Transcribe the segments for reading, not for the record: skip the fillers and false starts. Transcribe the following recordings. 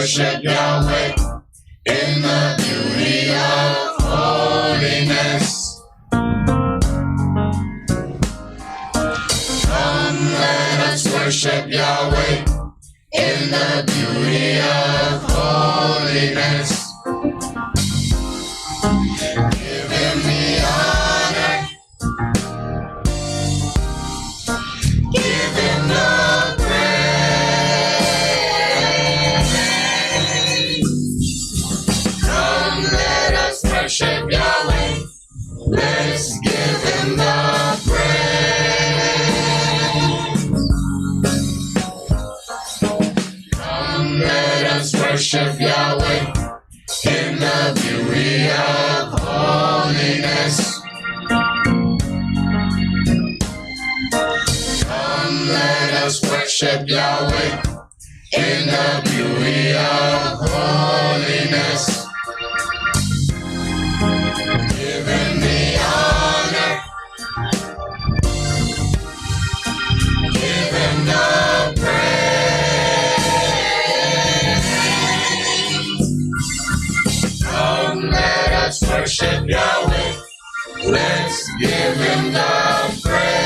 worship Yahweh in the beauty of holiness. Come, let us worship Yahweh in the beauty of holiness. Give him the honor. Give him the praise. Come, let us worship Yahweh. Let's give him the praise. Come, let us worship Yahweh in the beauty of holiness. Come, let us worship Yahweh in the beauty of holiness. Give him the honor. Give him the praise. Come, let us worship Yahweh. Let's give him the praise.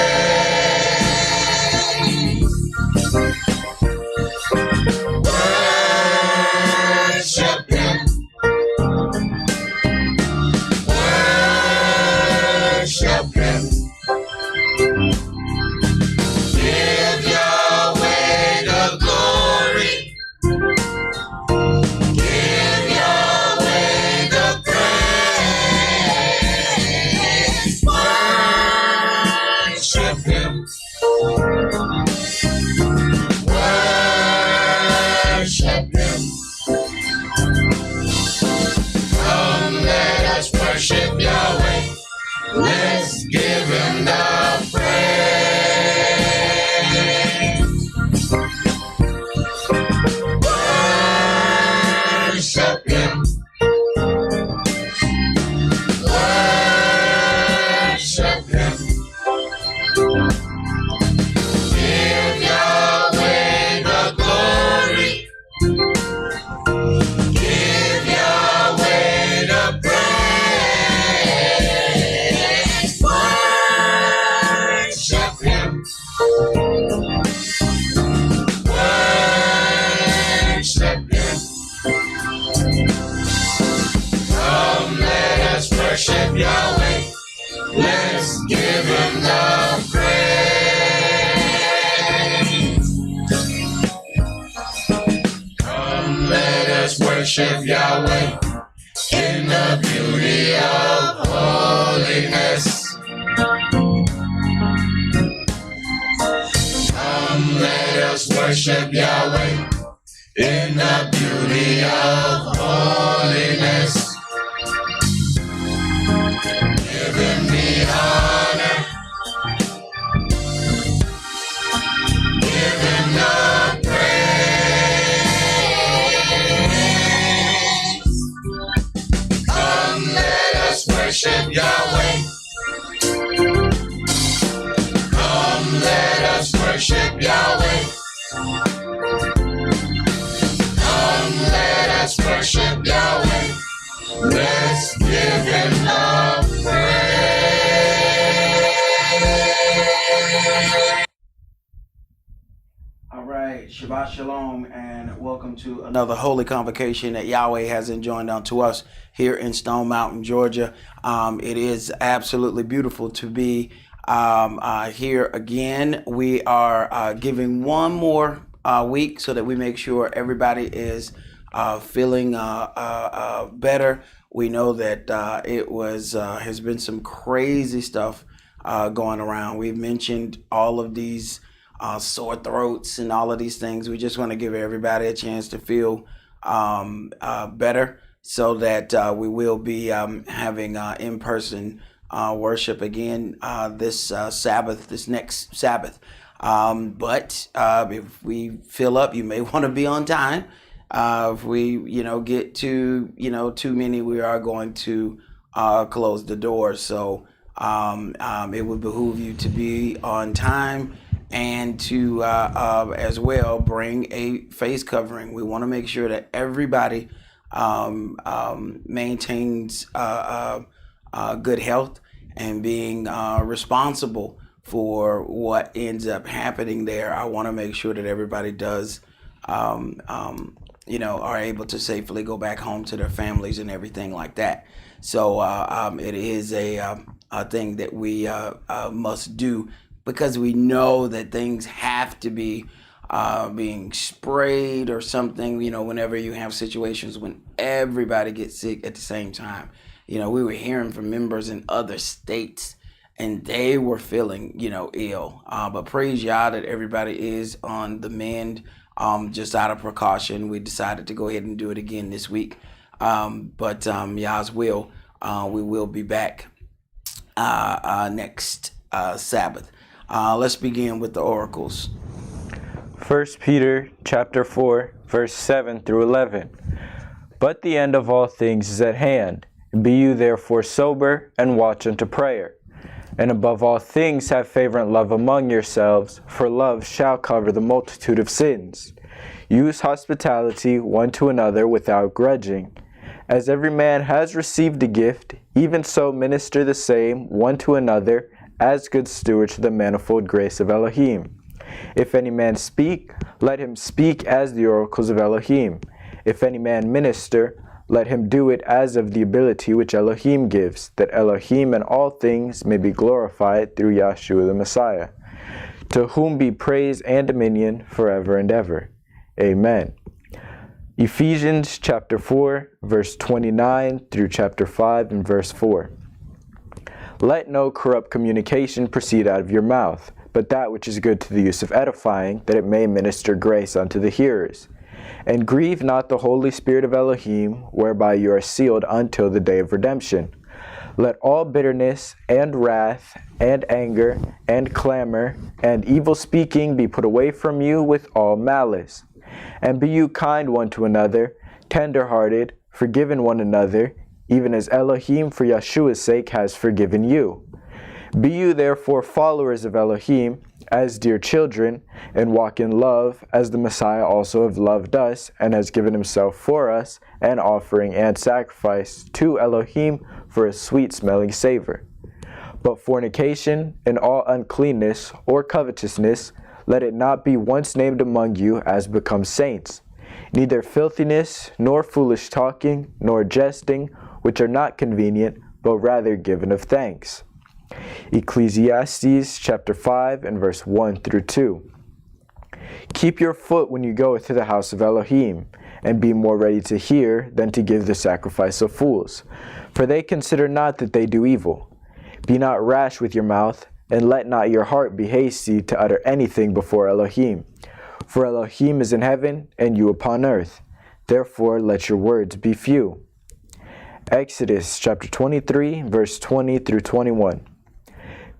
Worship him. Worship him. Give Yahweh the glory. Give Yahweh the praise. Worship him. Worship him. Come, let us worship Yahweh. Let's give him the praise. Worship him. Worship him. Give Yahweh the glory. Give Yahweh the praise. Worship him. Worship him. Come, let us worship Yahweh. Let's give him the praise. Come, let us worship Yahweh in the beauty of holiness. Come, let us worship Yahweh in the beauty of holiness. Give him the honor. Give him the praise. Come, let us worship Yahweh. Come, let us worship Yahweh. Come, let us worship Yahweh. Let's give him the praise. All right, Shabbat Shalom, and welcome to another holy convocation that Yahweh has enjoined unto us here in Stone Mountain, Georgia. It is absolutely beautiful to be here again. We are giving one more week so that we make sure everybody is feeling better. We know that it has been some crazy stuff going around. We've mentioned all of these sore throats and all of these things. We just want to give everybody a chance to feel better, so that we will be having in-person worship again this next Sabbath. But if we fill up, you may want to be on time. If we, get to, too many, we are going to close the door. So it would behoove you to be on time and to as well bring a face covering. We want to make sure that everybody maintains good health and being responsible for what ends up happening there. I want to make sure that everybody does, are able to safely go back home to their families and everything like that. So it is a thing that we must do, because we know that things have to be being sprayed or something, whenever you have situations when everybody gets sick at the same time. We were hearing from members in other states, and they were feeling, ill. But praise Yah that everybody is on the mend. Just out of precaution, we decided to go ahead and do it again this week. But Yah's will, we will be back next Sabbath. Let's begin with the oracles. 1 Peter chapter 4, verse 7 through 11. But the end of all things is at hand. Be you therefore sober, and watch unto prayer. And above all things have fervent love among yourselves, for love shall cover the multitude of sins. Use hospitality one to another without grudging. As every man has received a gift, even so minister the same one to another, as good stewards of the manifold grace of Elohim. If any man speak, let him speak as the oracles of Elohim. If any man minister, let him do it as of the ability which Elohim gives, that Elohim in all things may be glorified through Yahshua the Messiah, to whom be praise and dominion forever and ever. Amen. Ephesians chapter 4, verse 29 through chapter 5 and verse 4. Let no corrupt communication proceed out of your mouth, but that which is good to the use of edifying, that it may minister grace unto the hearers. And grieve not the Holy Spirit of Elohim, whereby you are sealed until the day of redemption. Let all bitterness and wrath and anger and clamor and evil speaking be put away from you with all malice. And be you kind one to another, tender-hearted, forgiving one another, even as Elohim for Yeshua's sake has forgiven you. Be you therefore followers of Elohim, as dear children, and walk in love, as the Messiah also have loved us, and has given himself for us, an offering and sacrifice to Elohim for a sweet-smelling savor. But fornication and all uncleanness or covetousness, let it not be once named among you as becomes saints. Neither filthiness, nor foolish talking, nor jesting, which are not convenient, but rather given of thanks. Ecclesiastes chapter 5 and verse 1 through 2. Keep your foot when you go to the house of Elohim, and be more ready to hear than to give the sacrifice of fools, for they consider not that they do evil. Be not rash with your mouth, and let not your heart be hasty to utter anything before Elohim. For Elohim is in heaven, and you upon earth. Therefore let your words be few. Exodus chapter 23, verse 20 through 21.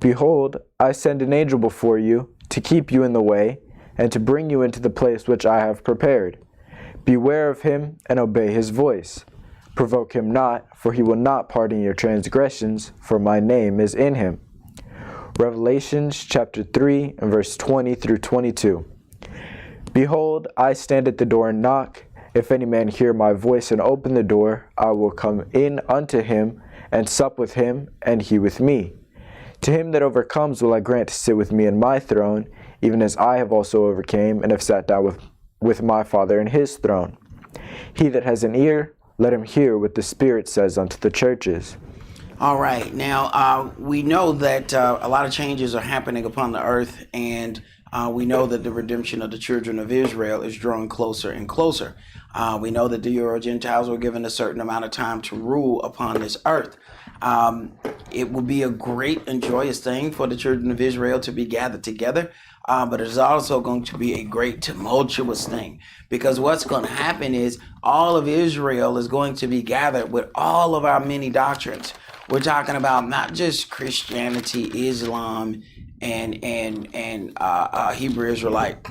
Behold, I send an angel before you, to keep you in the way, and to bring you into the place which I have prepared. Beware of him, and obey his voice. Provoke him not, for he will not pardon your transgressions, for my name is in him. Revelations chapter 3, and verse 20 through 22. Behold, I stand at the door and knock. If any man hear my voice and open the door, I will come in unto him, and sup with him, and he with me. To him that overcomes will I grant to sit with me in my throne, even as I have also overcame, and have sat down with my Father in his throne. He that has an ear, let him hear what the Spirit says unto the churches. All right. Now, we know that a lot of changes are happening upon the earth, and we know that the redemption of the children of Israel is drawing closer and closer. We know that the Euro Gentiles were given a certain amount of time to rule upon this earth. It will be a great and joyous thing for the children of Israel to be gathered together, but it's also going to be a great tumultuous thing, because what's going to happen is all of Israel is going to be gathered with all of our many doctrines. We're talking about not just Christianity, Islam, and Hebrew Israelite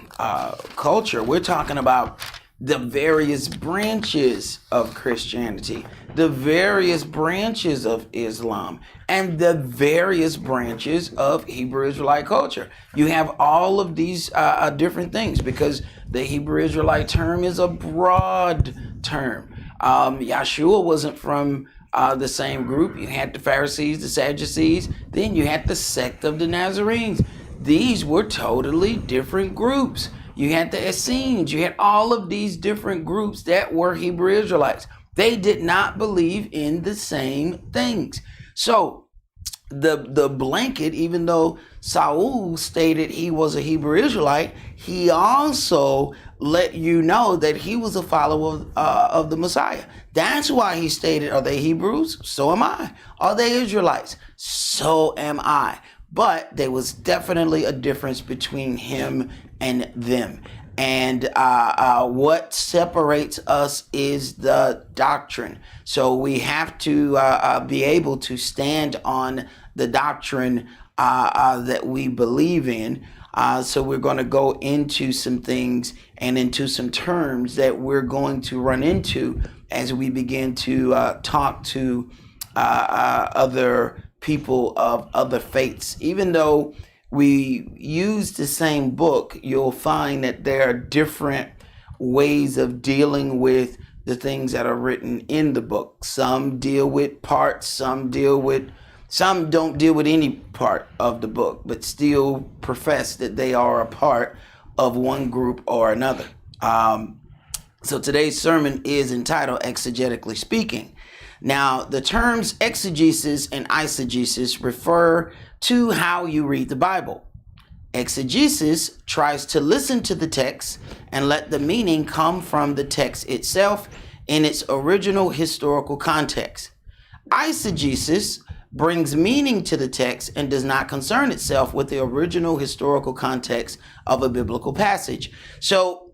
culture. We're talking about the various branches of Christianity, the various branches of Islam, and the various branches of Hebrew Israelite culture. You have all of these different things, because the Hebrew Israelite term is a broad term. Yeshua wasn't from the same group. You had the Pharisees, the Sadducees, then you had the sect of the Nazarenes. These were totally different groups. You had the Essenes. You had all of these different groups that were Hebrew Israelites. They did not believe in the same things. So the blanket, even though Saul stated he was a Hebrew Israelite, he also let you know that he was a follower of the Messiah. That's why he stated, are they Hebrews? So am I. Are they Israelites? So am I. But there was definitely a difference between him and them. And what separates us is the doctrine. So we have to be able to stand on the doctrine that we believe in. So we're going to go into some things and into some terms that we're going to run into as we begin to talk to other people of other faiths. Even though we use the same book, you'll find that there are different ways of dealing with the things that are written in the book. Some deal with parts, some don't deal with any part of the book, but still profess that they are a part of one group or another. So today's sermon is entitled Exegetically Speaking. Now, the terms exegesis and eisegesis refer to how you read the Bible. Exegesis tries to listen to the text and let the meaning come from the text itself in its original historical context. Eisegesis brings meaning to the text and does not concern itself with the original historical context of a biblical passage. So,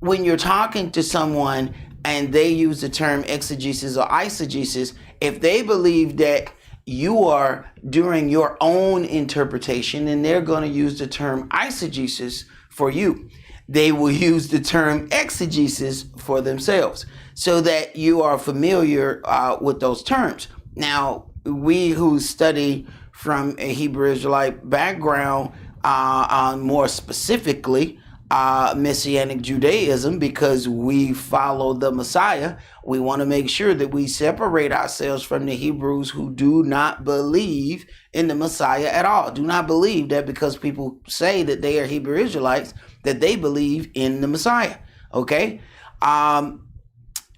when you're talking to someone and they use the term exegesis or eisegesis, if they believe that you are doing your own interpretation, and they're going to use the term eisegesis for you, they will use the term exegesis for themselves, so that you are familiar with those terms. Now, we who study from a Hebrew Israelite background, more specifically Messianic Judaism, because we follow the Messiah, we want to make sure that we separate ourselves from the Hebrews who do not believe in the Messiah at all. Do not believe that because people say that they are Hebrew Israelites, that they believe in the Messiah. Okay?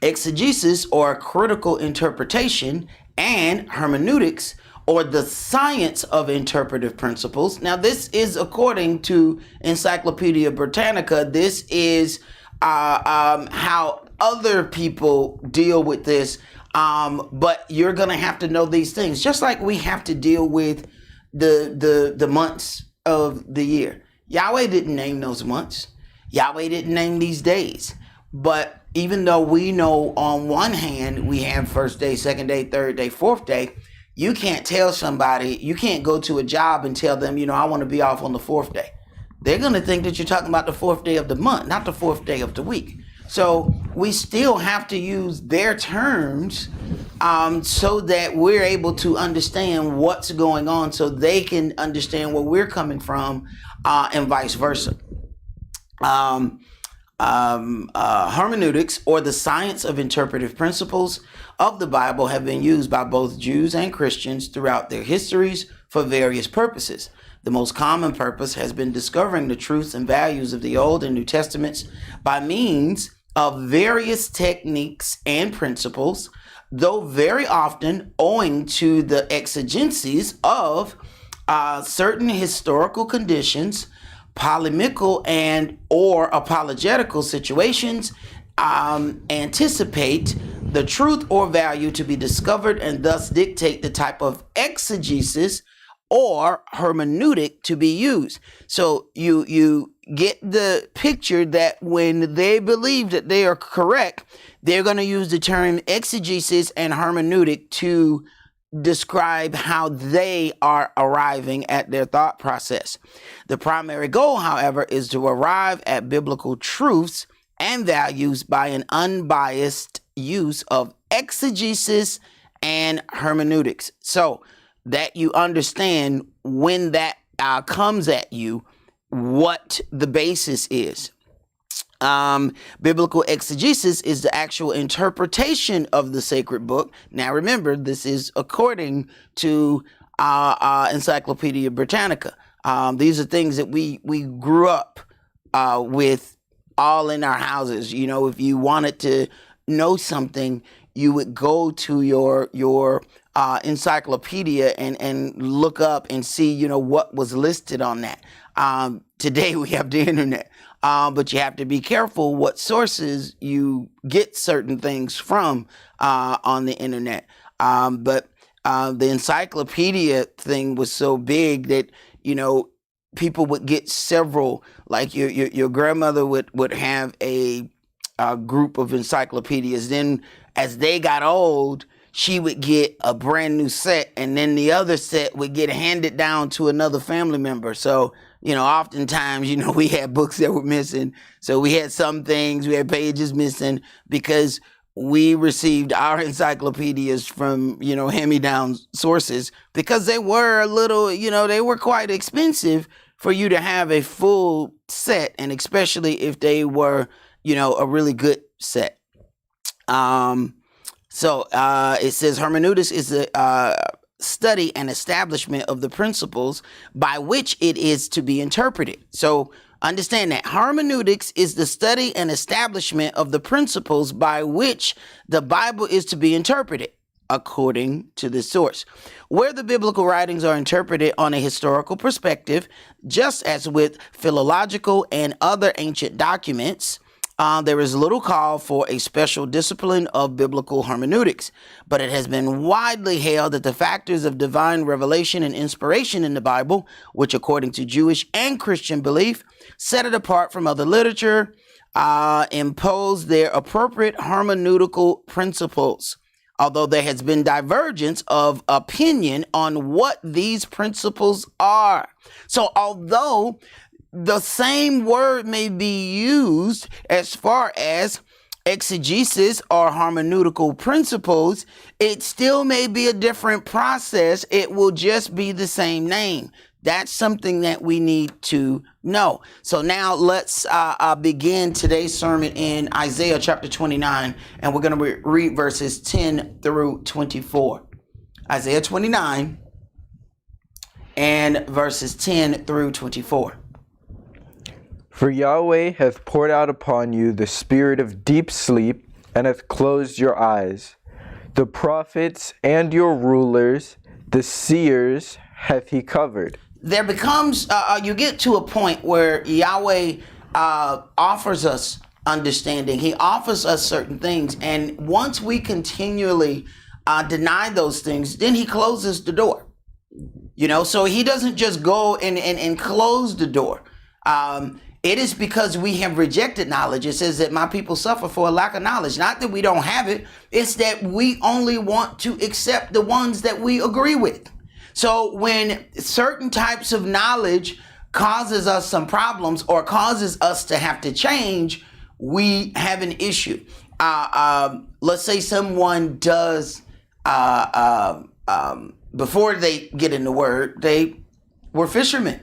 Exegesis, or critical interpretation, and hermeneutics, or the science of interpretive principles. Now, this is according to Encyclopedia Britannica. This is how other people deal with this. But you're going to have to know these things, just like we have to deal with the months of the year. Yahweh didn't name those months. Yahweh didn't name these days. But even though we know on one hand we have first day, second day, third day, fourth day, you can't tell somebody, you can't go to a job and tell them, I want to be off on the fourth day. They're going to think that you're talking about the fourth day of the month, not the fourth day of the week. So we still have to use their terms so that we're able to understand what's going on, so they can understand where we're coming from, and vice versa. Hermeneutics, or the science of interpretive principles of the Bible, have been used by both Jews and Christians throughout their histories for various purposes. The most common purpose has been discovering the truths and values of the Old and New Testaments by means of various techniques and principles, though very often owing to the exigencies of certain historical conditions, polemical and or apologetical situations, anticipate the truth or value to be discovered, and thus dictate the type of exegesis or hermeneutic to be used. So you get the picture that when they believe that they are correct, they're going to use the term exegesis and hermeneutic to describe how they are arriving at their thought process. The primary goal, however, is to arrive at biblical truths and values by an unbiased use of exegesis and hermeneutics. So that you understand when that comes at you, what the basis is. Biblical exegesis is the actual interpretation of the sacred book. Now remember, this is according to Encyclopedia Britannica. These are things that we grew up with all in our houses. You know, if you wanted to know something, you would go to your encyclopedia and look up and see, you know, what was listed on that. Today we have the internet, but you have to be careful what sources you get certain things from on the internet. But the encyclopedia thing was so big that, you know, people would get several, like your grandmother would have a group of encyclopedias. Then as they got old, she would get a brand new set, and then the other set would get handed down to another family member. So, you know, oftentimes, you know, we had books that were missing. So we had some things, we had pages missing because we received our encyclopedias from, you know, hand-me-down sources, because they were a little, you know, they were quite expensive for you to have a full set, and especially if they were, you know, a really good set. So it says hermeneutics is the study and establishment of the principles by which it is to be interpreted. So understand that hermeneutics is the study and establishment of the principles by which the Bible is to be interpreted according to the source. Where the biblical writings are interpreted on a historical perspective, just as with philological and other ancient documents, there is little call for a special discipline of biblical hermeneutics, but it has been widely held that the factors of divine revelation and inspiration in the Bible, which according to Jewish and Christian belief, set it apart from other literature, impose their appropriate hermeneutical principles. Although there has been divergence of opinion on what these principles are. So although the same word may be used as far as exegesis or hermeneutical principles, it still may be a different process. It will just be the same name. That's something that we need to know. So now let's begin today's sermon in Isaiah chapter 29, and we're going to read verses 10 through 24. Isaiah 29 and verses 10 through 24. For Yahweh hath poured out upon you the spirit of deep sleep, and hath closed your eyes. The prophets and your rulers, the seers, hath he covered. There becomes, you get to a point where Yahweh offers us understanding. He offers us certain things. And once we continually deny those things, then he closes the door. You know, so he doesn't just go and close the door. It is because we have rejected knowledge. It says that my people suffer for a lack of knowledge. Not that we don't have it. It's that we only want to accept the ones that we agree with. So when certain types of knowledge causes us some problems or causes us to have to change, we have an issue. Let's say someone does, before they get in the word, they were fishermen.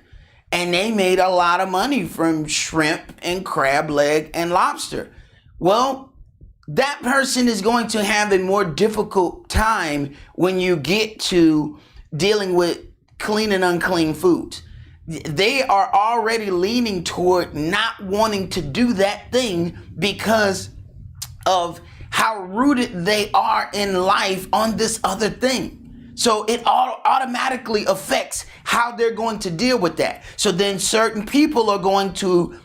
And they made a lot of money from shrimp and crab leg and lobster. Well, that person is going to have a more difficult time when you get to dealing with clean and unclean foods. They are already leaning toward not wanting to do that thing because of how rooted they are in life on this other thing. So it automatically affects how they're going to deal with that. So then certain people are going to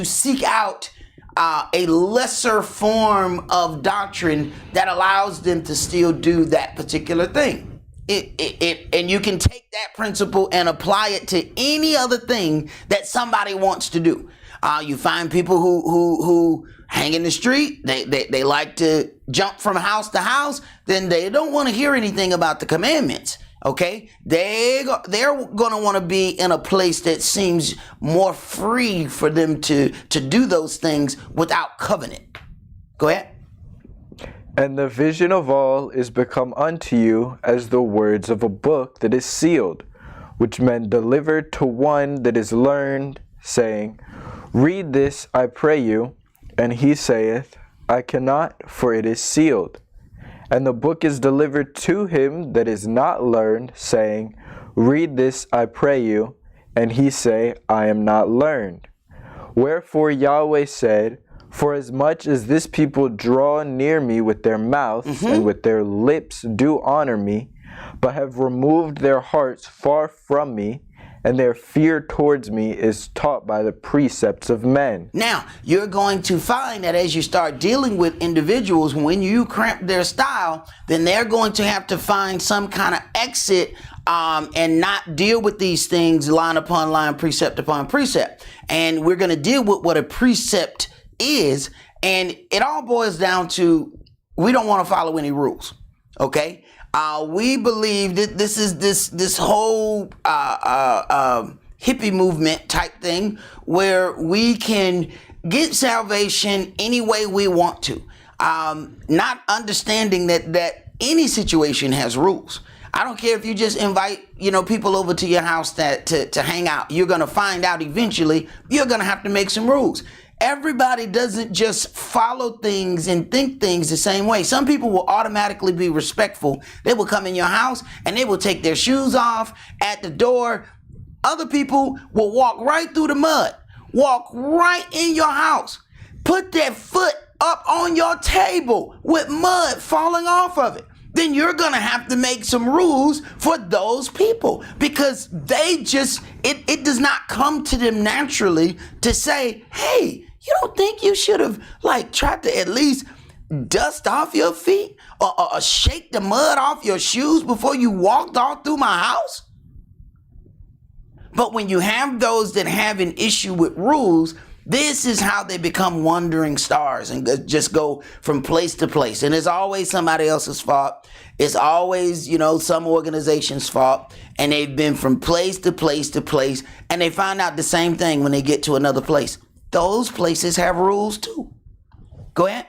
seek out a lesser form of doctrine that allows them to still do that particular thing. And you can take that principle and apply it to any other thing that somebody wants to do. You find people who hang in the street. They like to jump from house to house. Then they don't want to hear anything about the commandments. Okay, they're going to want to be in a place that seems more free for them to do those things without covenant. Go ahead. And the vision of all is become unto you as the words of a book that is sealed, which men deliver to one that is learned, saying, Read this, I pray you. And he saith, I cannot, for it is sealed. And the book is delivered to him that is not learned, saying, Read this, I pray you. And he say, I am not learned. Wherefore Yahweh said, For as much as this people draw near me with their mouths and with their lips do honor me, but have removed their hearts far from me, and their fear towards me is taught by the precepts of men. Now, you're going to find that as you start dealing with individuals, when you cramp their style, then they're going to have to find some kind of exit and not deal with these things line upon line, precept upon precept. And we're going to deal with what a precept is. And it all boils down to, we don't want to follow any rules. Okay? We believe that this is this whole hippie movement type thing where we can get salvation any way we want to, not understanding that any situation has rules. I don't care if you just invite people over to your house to hang out. You're gonna find out eventually you're gonna have to make some rules. Everybody doesn't just follow things and think things the same way. Some people will automatically be respectful. They will come in your house and they will take their shoes off at the door. Other people will walk right through the mud, walk right in your house, put their foot up on your table with mud falling off of it. Then you're going to have to make some rules for those people because they just, it does not come to them naturally to say, hey, you don't think you should have tried to at least dust off your feet or shake the mud off your shoes before you walked all through my house? But when you have those that have an issue with rules, this is how they become wandering stars and just go from place to place. And it's always somebody else's fault. It's always, some organization's fault. And they've been from place to place to place. And they find out the same thing when they get to another place. Those places have rules too. Go ahead.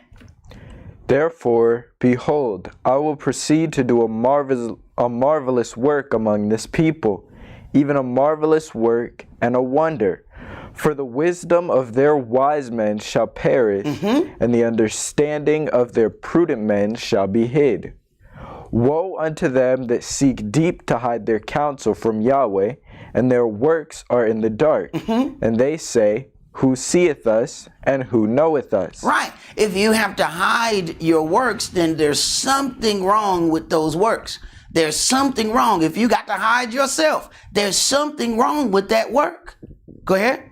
Therefore, behold, I will proceed to do a marvelous work among this people, even a marvelous work and a wonder. For the wisdom of their wise men shall perish, and the understanding of their prudent men shall be hid. Woe unto them that seek deep to hide their counsel from Yahweh, and their works are in the dark. And they say, Who seeth us, and who knoweth us? Right. If you have to hide your works, then there's something wrong with those works. There's something wrong. If you got to hide yourself, there's something wrong with that work. Go ahead.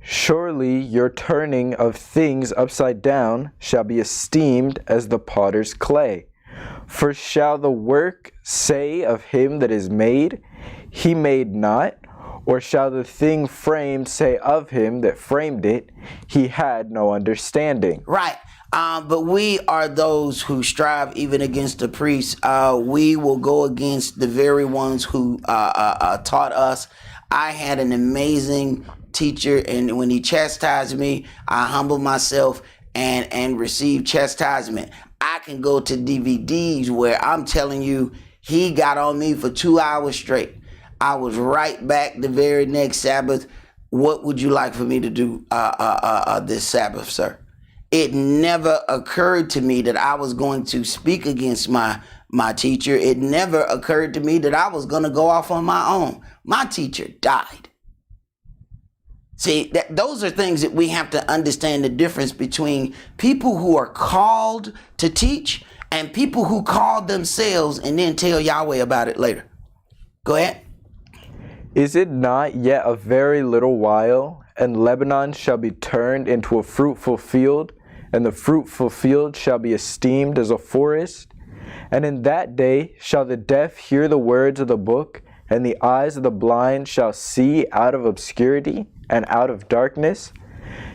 Surely your turning of things upside down shall be esteemed as the potter's clay. For shall the work say of him that is made, He made not? Or shall the thing framed say of him that framed it, He had no understanding? Right. But we are those who strive even against the priests. We will go against the very ones who taught us. I had an amazing teacher, and when he chastised me, I humbled myself and received chastisement. I can go to DVDs where I'm telling you, he got on me for 2 hours straight. I was right back the very next Sabbath. What would you like for me to do this Sabbath, sir? It never occurred to me that I was going to speak against my teacher. It never occurred to me that I was going to go off on my own. My teacher died. See, those are things that we have to understand the difference between people who are called to teach and people who call themselves and then tell Yahweh about it later. Go ahead. Is it not yet a very little while, and Lebanon shall be turned into a fruitful field, and the fruitful field shall be esteemed as a forest? And in that day shall the deaf hear the words of the book, and the eyes of the blind shall see out of obscurity and out of darkness.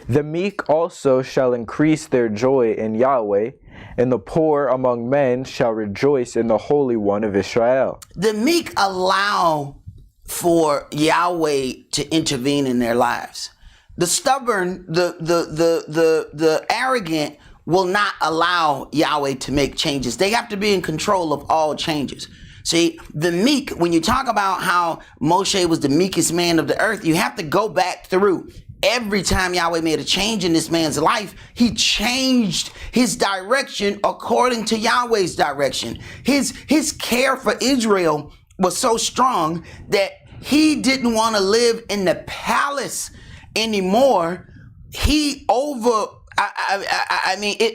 The meek also shall increase their joy in Yahweh, and the poor among men shall rejoice in the Holy One of Israel. The meek allow for Yahweh to intervene in their lives. The stubborn, the arrogant will not allow Yahweh to make changes. They have to be in control of all changes. See, the meek, when you talk about how Moshe was the meekest man of the earth, you have to go back through. Every time Yahweh made a change in this man's life, he changed his direction according to Yahweh's direction. His care for Israel was so strong that he didn't want to live in the palace anymore. It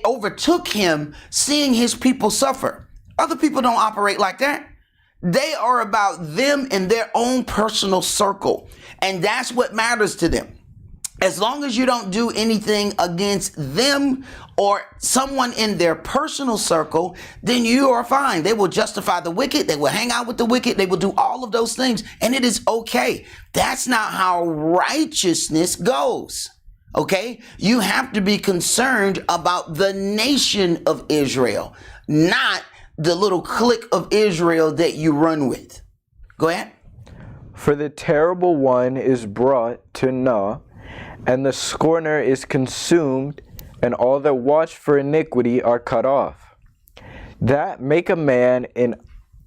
overtook him seeing his people suffer. Other people don't operate like that. They are about them and their own personal circle. And that's what matters to them. As long as you don't do anything against them or someone in their personal circle, then you are fine. They will justify the wicked. They will hang out with the wicked. They will do all of those things. And it is okay. That's not how righteousness goes. Okay? You have to be concerned about the nation of Israel, not the little clique of Israel that you run with. Go ahead. For the terrible one is brought to naught, and the scorner is consumed, and all that watch for iniquity are cut off. That make a man an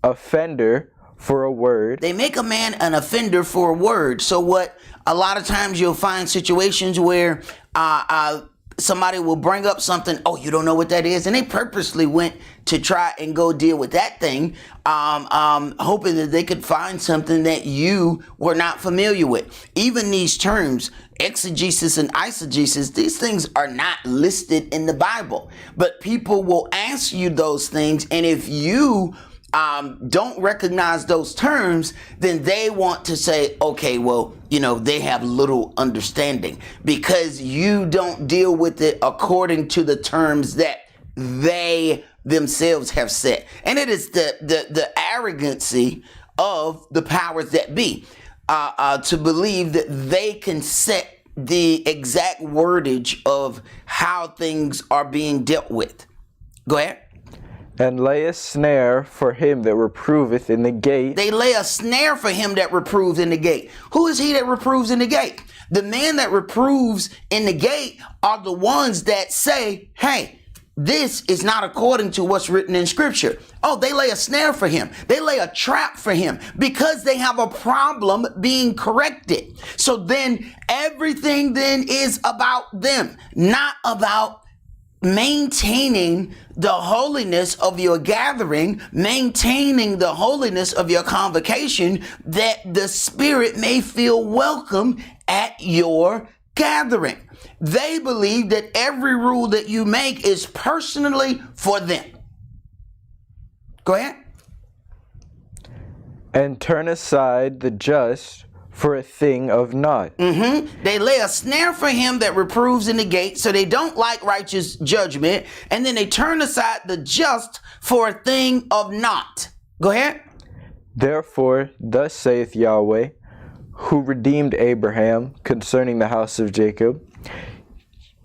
offender for a word. They make a man an offender for a word. So what a lot of times you'll find situations where somebody will bring up something, oh, you don't know what that is, and they purposely went to try and go deal with that thing, hoping that they could find something that you were not familiar with. Even these terms, exegesis and eisegesis, these things are not listed in the Bible, but people will ask you those things, and if you don't recognize those terms, then they want to say, okay, well, they have little understanding because you don't deal with it according to the terms that they themselves have set. And it is the arrogancy of the powers that be to believe that they can set the exact wordage of how things are being dealt with. Go ahead. And lay a snare for him that reproveth in the gate. They lay a snare for him that reproves in the gate. Who is he that reproves in the gate? The man that reproves in the gate are the ones that say, hey, this is not according to what's written in Scripture. Oh, they lay a snare for him. They lay a trap for him because they have a problem being corrected. So then everything then is about them, not about maintaining the holiness of your gathering, maintaining the holiness of your convocation, that the Spirit may feel welcome at your gathering. They believe that every rule that you make is personally for them. Go ahead. And turn aside the just for a thing of naught. They lay a snare for him that reproves in the gate, so they don't like righteous judgment, and then they turn aside the just for a thing of naught. Go ahead. Therefore, thus saith Yahweh, who redeemed Abraham concerning the house of Jacob,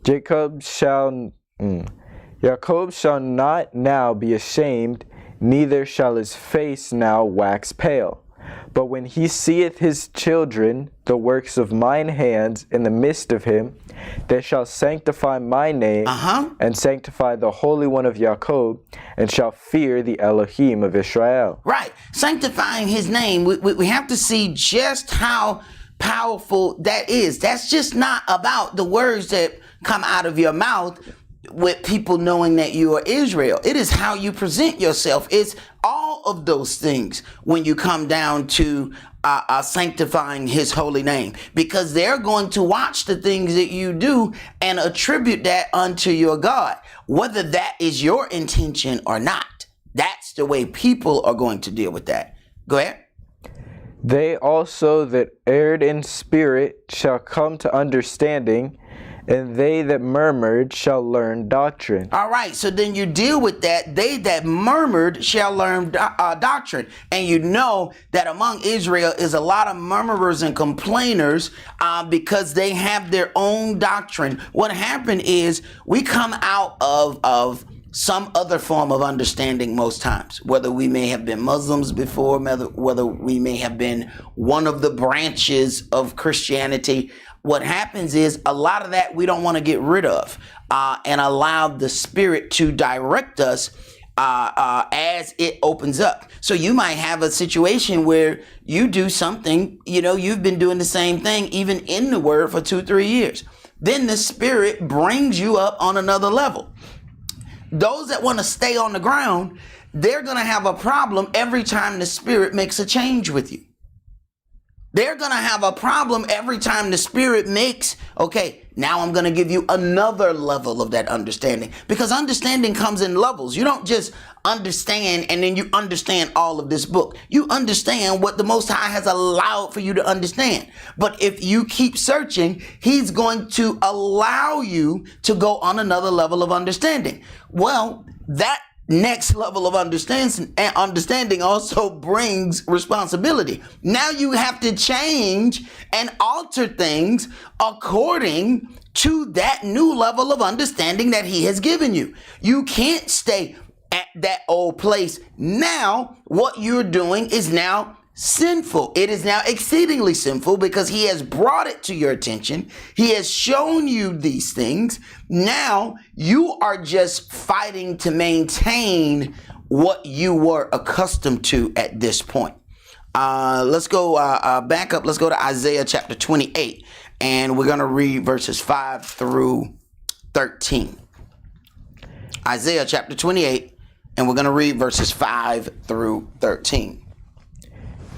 Jacob shall not now be ashamed, neither shall his face now wax pale. But when he seeth his children, the works of mine hands in the midst of him, they shall sanctify my name, and sanctify the Holy One of Jacob, and shall fear the Elohim of Israel. Right. Sanctifying his name, we have to see just how powerful that is. That's just not about the words that come out of your mouth with people knowing that you are Israel. It is how you present yourself. It's all of those things when you come down to sanctifying his holy name, because they're going to watch the things that you do and attribute that unto your God, whether that is your intention or not. That's the way people are going to deal with that. Go ahead. They also that erred in spirit shall come to understanding, and they that murmured shall learn doctrine. All right, so then you deal with that. They that murmured shall learn doctrine. And you know that among Israel is a lot of murmurers and complainers because they have their own doctrine. What happened is we come out of some other form of understanding most times, whether we may have been Muslims before, whether we may have been one of the branches of Christianity. What happens is a lot of that we don't want to get rid of and allow the Spirit to direct us as it opens up. So you might have a situation where you do something, you've been doing the same thing even in the Word for 2-3 years. Then the Spirit brings you up on another level. Those that want to stay on the ground, they're going to have a problem every time the Spirit makes a change with you. They're going to have a problem every time the Spirit makes, okay, now I'm going to give you another level of that understanding. Because understanding comes in levels. You don't just understand and then you understand all of this book. You understand what the Most High has allowed for you to understand. But if you keep searching, He's going to allow you to go on another level of understanding. Well, that next level of understanding also brings responsibility. Now you have to change and alter things according to that new level of understanding that He has given you. You can't stay at that old place. Now what you're doing is now sinful. It is now exceedingly sinful because He has brought it to your attention. He has shown you these things. Now you are just fighting to maintain what you were accustomed to at this point. Let's go back up. Let's go to Isaiah chapter 28, and we're going to read verses 5 through 13. Isaiah chapter 28, and we're going to read verses 5 through 13.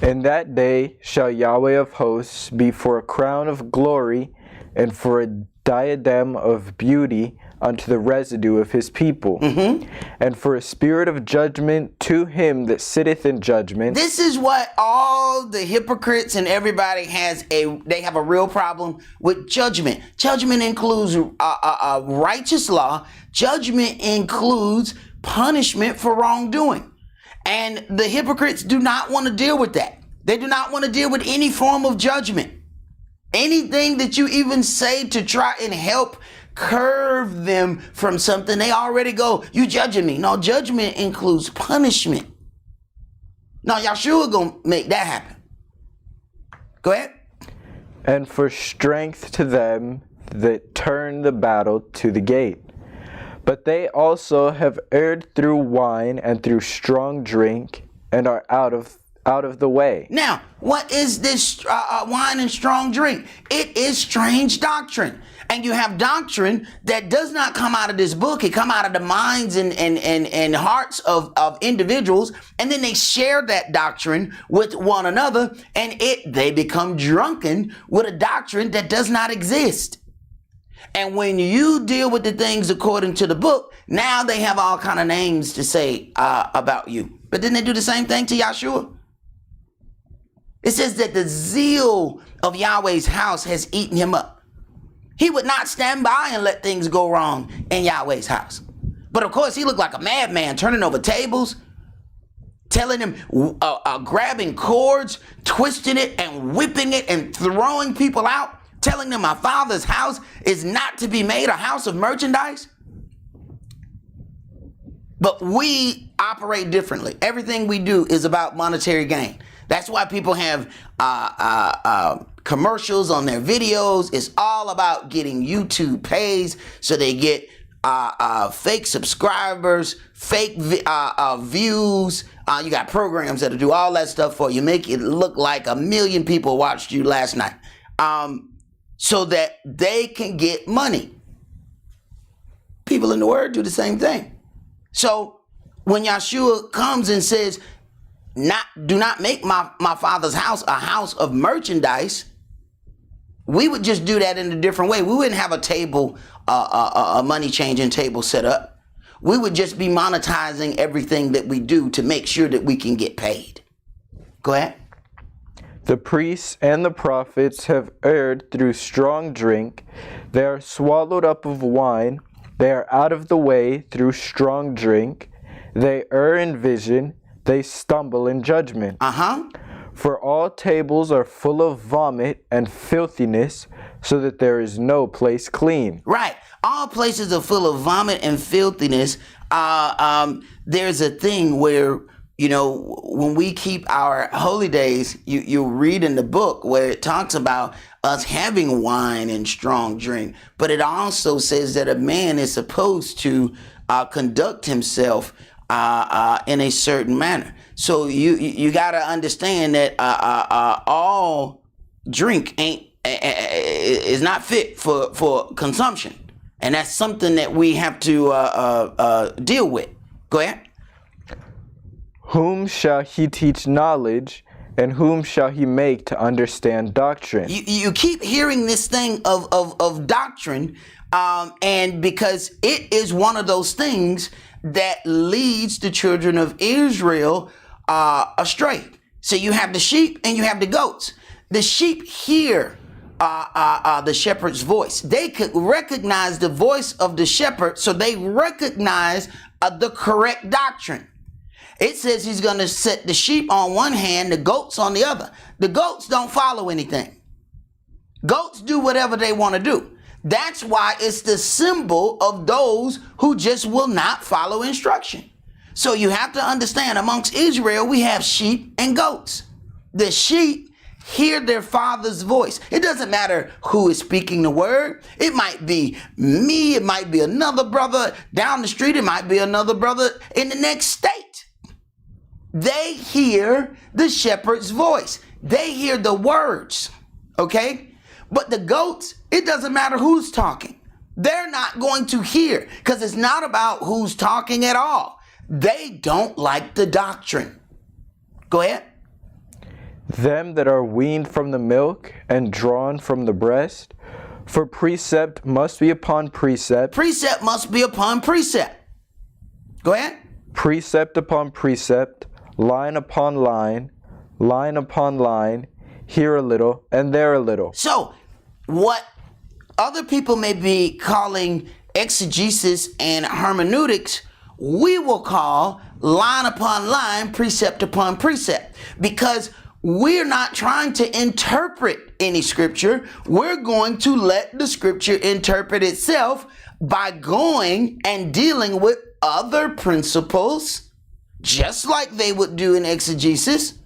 In that day shall Yahweh of hosts be for a crown of glory and for a diadem of beauty unto the residue of His people, and for a spirit of judgment to him that sitteth in judgment. This is what all the hypocrites and everybody they have a real problem with judgment. Judgment includes a righteous law. Judgment includes punishment for wrongdoing. And the hypocrites do not want to deal with that. They do not want to deal with any form of judgment. Anything that you even say to try and help curve them from something, they already go, you judging me. No, judgment includes punishment. No, Yahshua gonna make that happen. Go ahead. And for strength to them that turn the battle to the gate. But they also have erred through wine and through strong drink, and are out of the way. Now, what is this wine and strong drink? It is strange doctrine. And you have doctrine that does not come out of this book. It come out of the minds and hearts of individuals. And then they share that doctrine with one another. And they become drunken with a doctrine that does not exist. And when you deal with the things according to the book, now they have all kind of names to say about you. But then they do the same thing to Yahshua. It says that the zeal of Yahweh's house has eaten him up. He would not stand by and let things go wrong in Yahweh's house. But of course, he looked like a madman, turning over tables, telling him, grabbing cords, twisting it and whipping it and throwing people out. Telling them my Father's house is not to be made a house of merchandise. But we operate differently. Everything we do is about monetary gain. That's why people have commercials on their videos. It's all about getting YouTube pays so they get fake subscribers, fake views. You got programs that'll do all that stuff for you. Make it look like 1 million people watched you last night. So that they can get money. People in the Word do the same thing. So when Yahshua comes and says, do not make my Father's house a house of merchandise, we would just do that in a different way. We wouldn't have a table, a money changing table set up. We would just be monetizing everything that we do to make sure that we can get paid. Go ahead. The priests and the prophets have erred through strong drink. They are swallowed up of wine. They are out of the way through strong drink. They err in vision. They stumble in judgment. For all tables are full of vomit and filthiness, so that there is no place clean. Right. All places are full of vomit and filthiness. There's a thing where, when we keep our holy days, you read in the book where it talks about us having wine and strong drink, but it also says that a man is supposed to conduct himself in a certain manner. So you got to understand that all drink is not fit for consumption, and that's something that we have to deal with. Go ahead. Whom shall he teach knowledge, and whom shall he make to understand doctrine? You keep hearing this thing of doctrine, and because it is one of those things that leads the children of Israel astray. So you have the sheep and you have the goats. The sheep hear the shepherd's voice. They could recognize the voice of the shepherd, so they recognize the correct doctrine. It says he's going to set the sheep on one hand, the goats on the other. The goats don't follow anything. Goats do whatever they want to do. That's why it's the symbol of those who just will not follow instruction. So you have to understand, amongst Israel, we have sheep and goats. The sheep hear their father's voice. It doesn't matter who is speaking the word. It might be me. It might be another brother down the street. It might be another brother in the next state. They hear the shepherd's voice. They hear the words. Okay? But the goats, it doesn't matter who's talking. They're not going to hear, because it's not about who's talking at all. They don't like the doctrine. Go ahead. Them that are weaned from the milk and drawn from the breast, for precept must be upon precept. Precept must be upon precept. Go ahead. Precept upon precept, line upon line, line upon line, here a little and there a little. So, what other people may be calling exegesis and hermeneutics, we will call line upon line, precept upon precept, because we're not trying to interpret any scripture. We're going to let the scripture interpret itself by going and dealing with other principles, just like they would do in exegesis.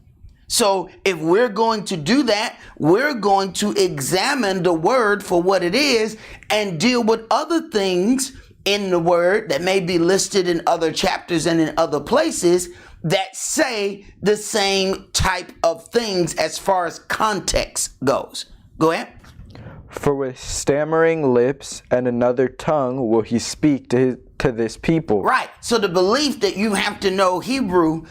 So if we're going to do that, we're going to examine the word for what it is and deal with other things in the word that may be listed in other chapters and in other places that say the same type of things as far as context goes. Go ahead. For with stammering lips and another tongue will he speak to this people. Right. So the belief that you have to know Hebrew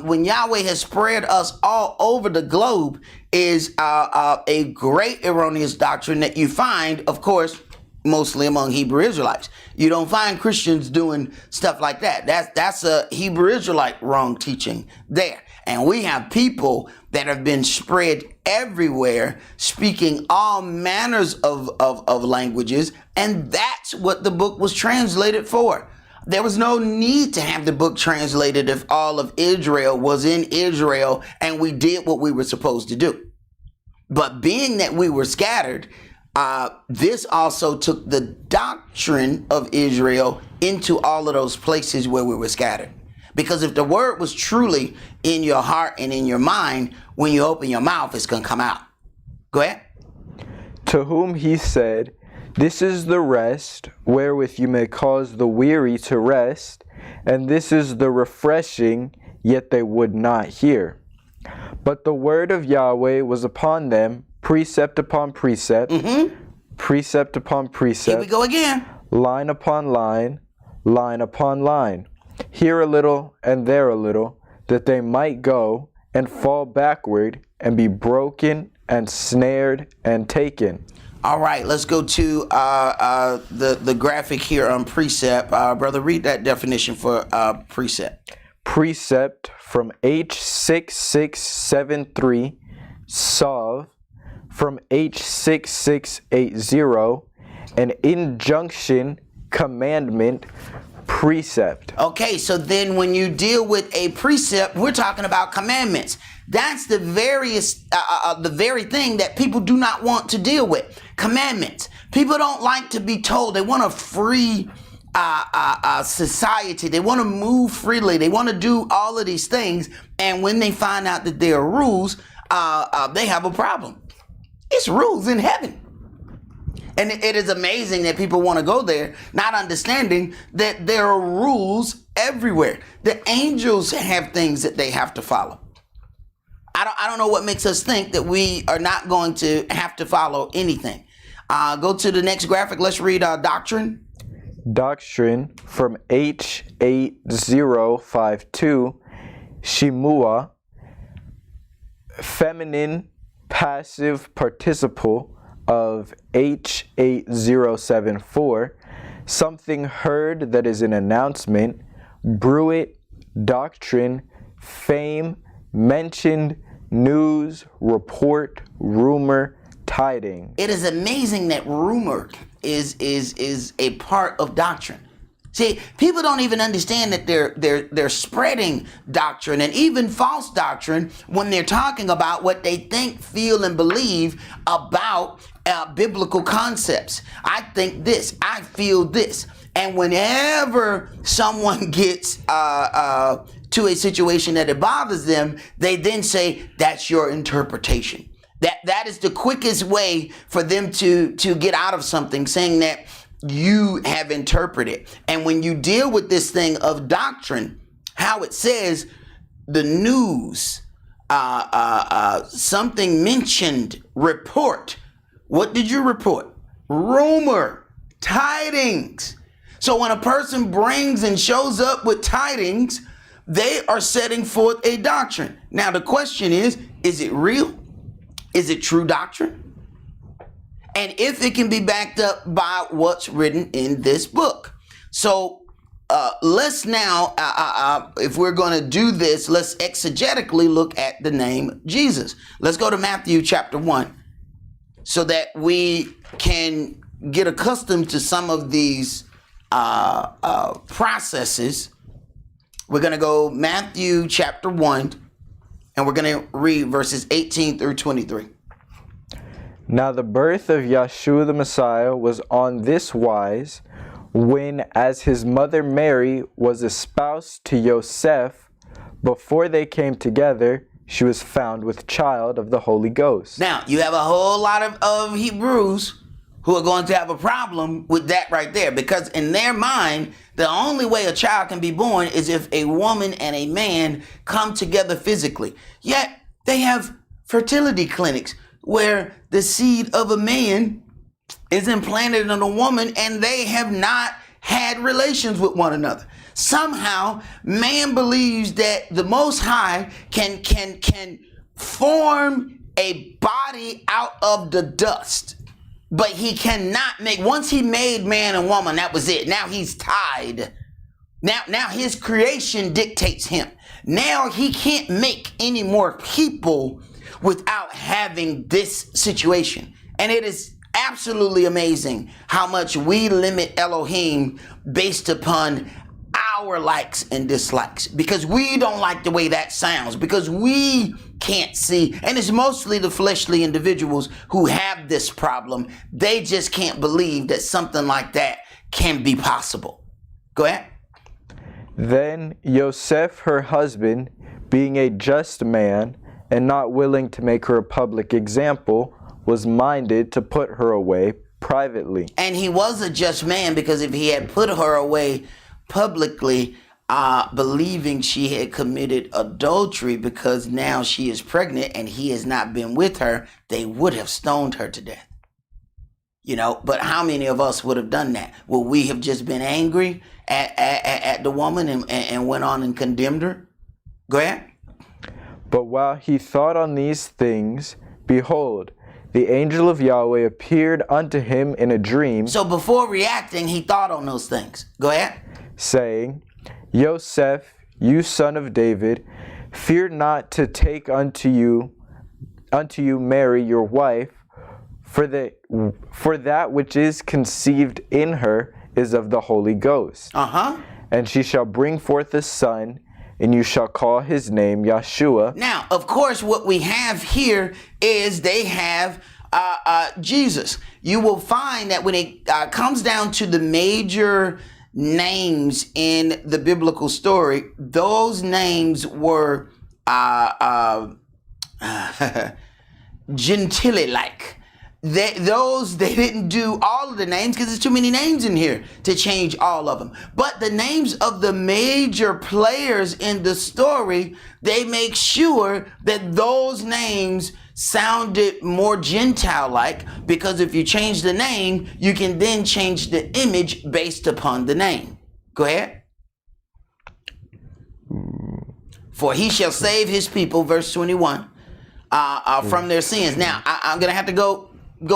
when Yahweh has spread us all over the globe is a great erroneous doctrine that you find, of course, mostly among Hebrew Israelites. You don't find Christians doing stuff like that. That's a Hebrew Israelite wrong teaching there. And we have people that have been spread everywhere speaking all manners of languages, and that's what the book was translated for. There was no need to have the book translated if all of Israel was in Israel and we did what we were supposed to do. But being that we were scattered, this also took the doctrine of Israel into all of those places where we were scattered. Because if the word was truly in your heart and in your mind, when you open your mouth, it's going to come out. Go ahead. To whom he said, this is the rest wherewith you may cause the weary to rest, and this is the refreshing, yet they would not hear. But the word of Yahweh was upon them, precept upon precept, precept upon precept. Here we go again. Line upon line, line upon line. Here a little and there a little, that they might go and fall backward and be broken and snared and taken. All right, let's go to the graphic here on precept. Brother, read that definition for precept. Precept from H6673, Sov, from H6680, an injunction, commandment, precept. Okay, so then when you deal with a precept, we're talking about commandments. That's the very thing that people do not want to deal with. Commandments. People don't like to be told. They want a free society. They want to move freely. They want to do all of these things. And when they find out that there are rules, they have a problem. It's rules in heaven. And it is amazing that people want to go there, not understanding that there are rules everywhere. The angels have things that they have to follow. I don't know what makes us think that we are not going to have to follow anything. Go to the next graphic. Let's read doctrine. Doctrine from H8052, Shimua, feminine passive participle of H8074, something heard that is an announcement, bruit, doctrine, fame, mentioned, news, report, rumor, tiding. It is amazing that rumor is a part of doctrine. See, people don't even understand that they're spreading doctrine and even false doctrine when they're talking about what they think, feel, and believe about biblical concepts. I think this, I feel this. And whenever someone gets to a situation that it bothers them, they then say, that's your interpretation. That is the quickest way for them to get out of something, saying that you have interpreted. And when you deal with this thing of doctrine, how it says the news, something mentioned, report. What did you report? Rumor, tidings. So when a person brings and shows up with tidings, they are setting forth a doctrine. Now the question is it real? Is it true doctrine? And if it can be backed up by what's written in this book. So let's now, if we're going to do this, let's exegetically look at the name Jesus. Let's go to Matthew chapter 1 so that we can get accustomed to some of these processes. We're going to go Matthew chapter 1 and we're going to read verses 18 through 23. Now the birth of Yeshua the Messiah was on this wise, when as his mother Mary was espoused to Joseph, before they came together, she was found with child of the Holy Ghost. Now, you have a whole lot of Hebrews who are going to have a problem with that right there, because in their mind, the only way a child can be born is if a woman and a man come together physically. Yet, they have fertility clinics where the seed of a man is implanted in a woman and they have not had relations with one another. Somehow, man believes that the Most High can form a body out of the dust, but he cannot make, once he made man and woman, that was it. Now he's tied. Now his creation dictates him. Now he can't make any more people without having this situation. And it is absolutely amazing how much we limit Elohim based upon our likes and dislikes, because we don't like the way that sounds, because we can't see. And it's mostly the fleshly individuals who have this problem. They just can't believe that something like that can be possible. Go ahead. Then Joseph, her husband, being a just man, and not willing to make her a public example, was minded to put her away privately. And he was a just man, because if he had put her away publicly, believing she had committed adultery because now she is pregnant and he has not been with her, they would have stoned her to death. You know, but how many of us would have done that? Would we have just been angry at the woman and went on and condemned her? Go ahead. But while he thought on these things, behold, the angel of Yahweh appeared unto him in a dream. So before reacting, he thought on those things. Go ahead. Saying, Joseph, you son of David, fear not to take unto you Mary your wife, for that which is conceived in her is of the Holy Ghost. And she shall bring forth a son, and you shall call his name Yeshua. Now, of course, what we have here is they have Jesus. You will find that when it comes down to the major names in the biblical story, those names were Gentile-like. They didn't do all of the names because there's too many names in here to change all of them. But the names of the major players in the story, they make sure that those names sounded more Gentile-like, because if you change the name, you can then change the image based upon the name. Go ahead. For he shall save his people, verse 21, from their sins. Now, I'm going to have to go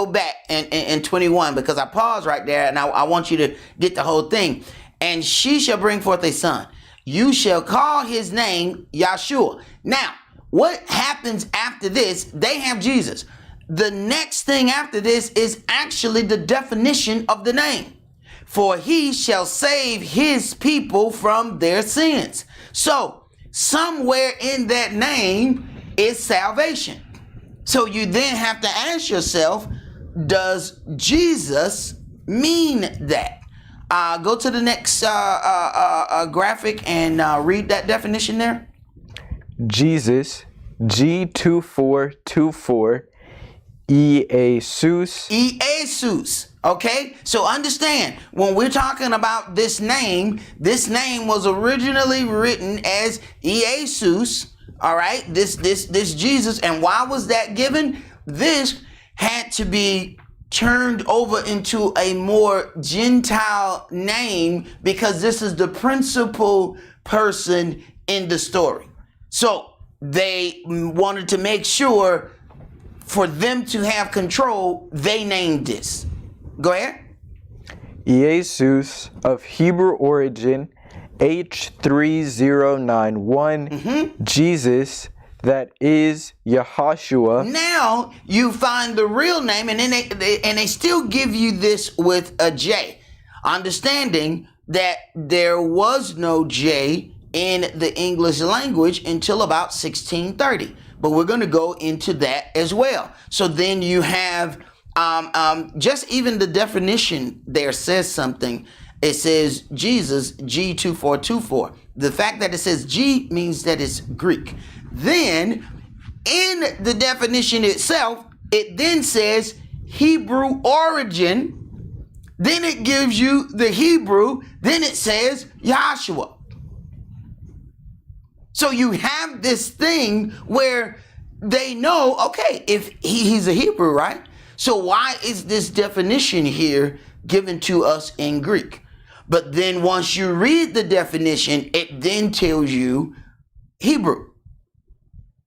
back in 21 because I paused right there, and I want you to get the whole thing. And she shall bring forth a son. You shall call his name Yeshua. Now, what happens after this? They have Jesus. The next thing after this is actually the definition of the name. For he shall save his people from their sins. So somewhere in that name is salvation. So you then have to ask yourself, does Jesus mean that? Go to the next graphic and read that definition there. Jesus, G2424, Jesus. Okay, so understand, when we're talking about this name was originally written as Jesus. All right, this Jesus. And why was that given? This had to be turned over into a more Gentile name because this is the principal person in the story. So they wanted to make sure for them to have control, they named this. Go ahead. Jesus, of Hebrew origin, H3091, Jesus, that is Yahashua. Now you find the real name, and then they still give you this with a J, understanding that there was no J in the English language until about 1630. But we're going to go into that as well. So then you have just even the definition there says something. It says Jesus, G2424. The fact that it says G means that it's Greek. Then in the definition itself, it then says Hebrew origin. Then it gives you the Hebrew. Then it says Yahshua. So you have this thing where they know, okay, if he's a Hebrew, right? So why is this definition here given to us in Greek? But then once you read the definition, it then tells you Hebrew.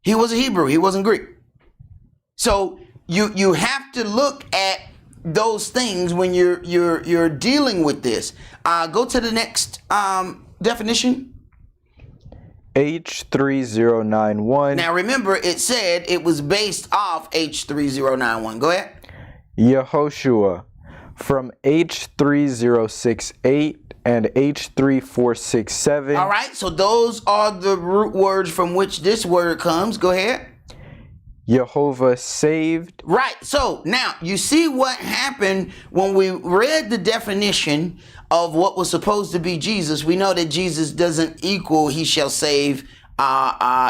He was a Hebrew. He wasn't Greek. So you have to look at those things when you're dealing with this. Go to the next definition. H3091. Now remember, it said it was based off H3091. Go ahead. Yehoshua, from H3068 and H3467. All right, so those are the root words from which this word comes. Go ahead. Jehovah saved. Right, so now you see what happened when we read the definition of what was supposed to be Jesus. We know that Jesus doesn't equal he shall save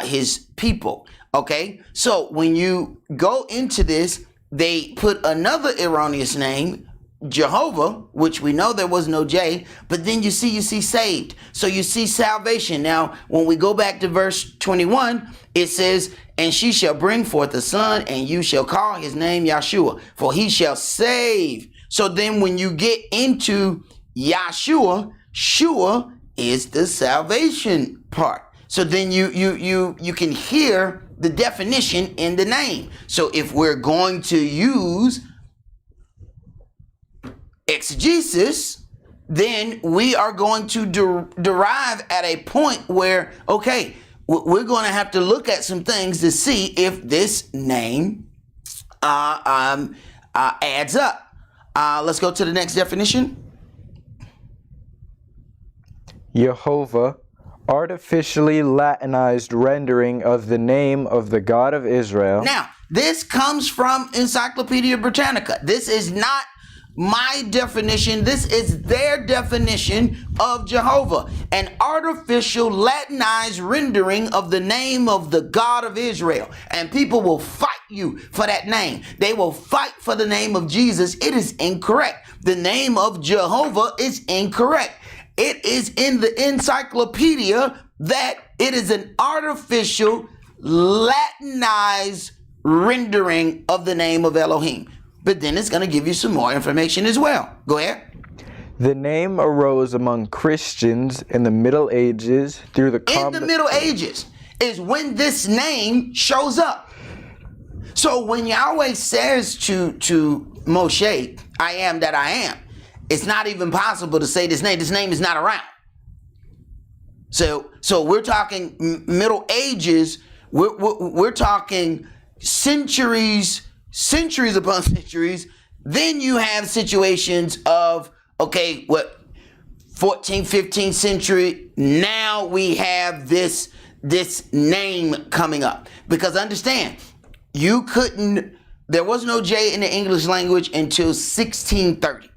his people. Okay, so when you go into this, they put another erroneous name, Jehovah, which we know there was no J, but then you see saved. So you see salvation. Now, when we go back to verse 21, it says, and she shall bring forth a son, and you shall call his name Yeshua, for he shall save. So then when you get into Yeshua, Shua is the salvation part. So then you can hear the definition in the name. So if we're going to use exegesis, then we are going to derive at a point where, okay, we're going to have to look at some things to see if this name adds up. Let's go to the next definition. Jehovah, artificially Latinized rendering of the name of the God of Israel. Now, this comes from Encyclopedia Britannica. This is not my definition. This is their definition of Jehovah. An artificial Latinized rendering of the name of the God of Israel. And people will fight you for that name. They will fight for the name of Jesus. It is incorrect. The name of Jehovah is incorrect. It is in the encyclopedia that it is an artificial Latinized rendering of the name of Elohim. But then it's going to give you some more information as well. Go ahead. The name arose among Christians in the Middle Ages through the In the Middle Ages is when this name shows up. So when Yahweh says to Moshe, I am that I am, it's not even possible to say this name. This name is not around. So we're talking Middle Ages. We're talking centuries upon centuries. Then you have situations of, okay, what, 14th, 15th century. Now we have this name coming up. Because understand, there was no J in the English language until 1630.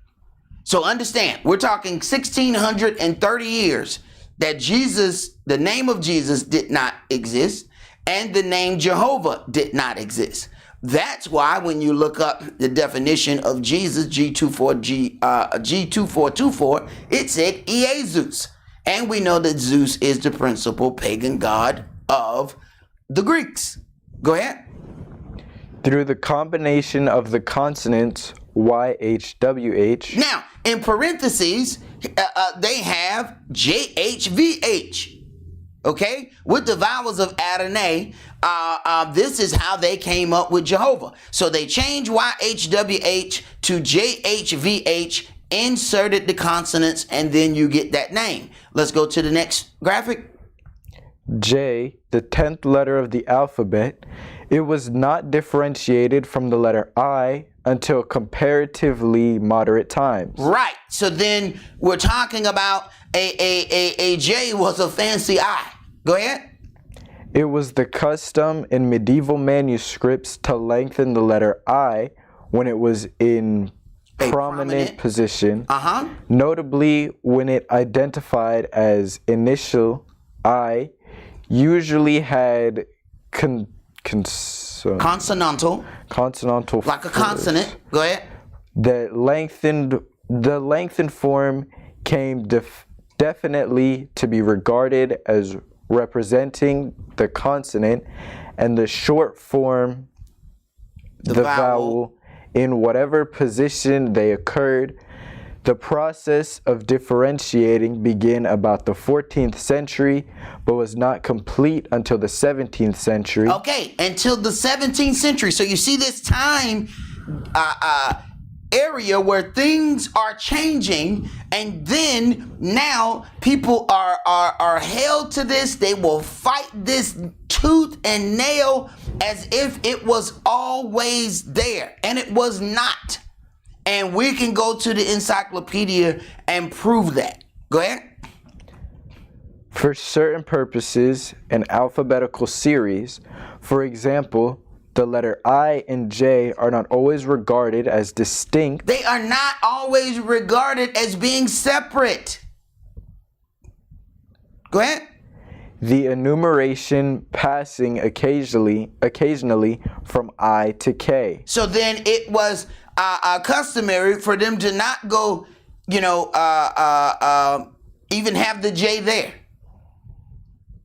So understand, we're talking 1630 years that the name of Jesus did not exist and the name Jehovah did not exist. That's why when you look up the definition of Jesus, G2424, it said Iesus. And we know that Zeus is the principal pagan god of the Greeks. Go ahead. Through the combination of the consonants YHWH. Now, in parentheses, they have JHVH. Okay, with the vowels of Adonai, this is how they came up with Jehovah. So they changed YHWH to JHVH, inserted the consonants, and then you get that name. Let's go to the next graphic. J, the 10th letter of the alphabet, it was not differentiated from the letter I until comparatively moderate times. Right. So then we're talking about a J was a fancy I. Go ahead. It was the custom in medieval manuscripts to lengthen the letter I when it was in prominent position. Notably, when it identified as initial I, usually had consonantal like a consonant. Go ahead. The lengthened form came definitely to be regarded as representing the consonant, and the short form, the vowel, in whatever position they occurred. The process of differentiating began about the 14th century, but was not complete until the 17th century. Okay, until the 17th century. So you see this time area where things are changing, and then now people are held to this. They will fight this tooth and nail as if it was always there, and it was not. And we can go to the encyclopedia and prove that. Go ahead. For certain purposes, an alphabetical series, for example, the letter I and J are not always regarded as distinct. They are not always regarded as being separate. Go ahead. The enumeration passing occasionally from I to K. So then it was customary for them to not go, even have the J there.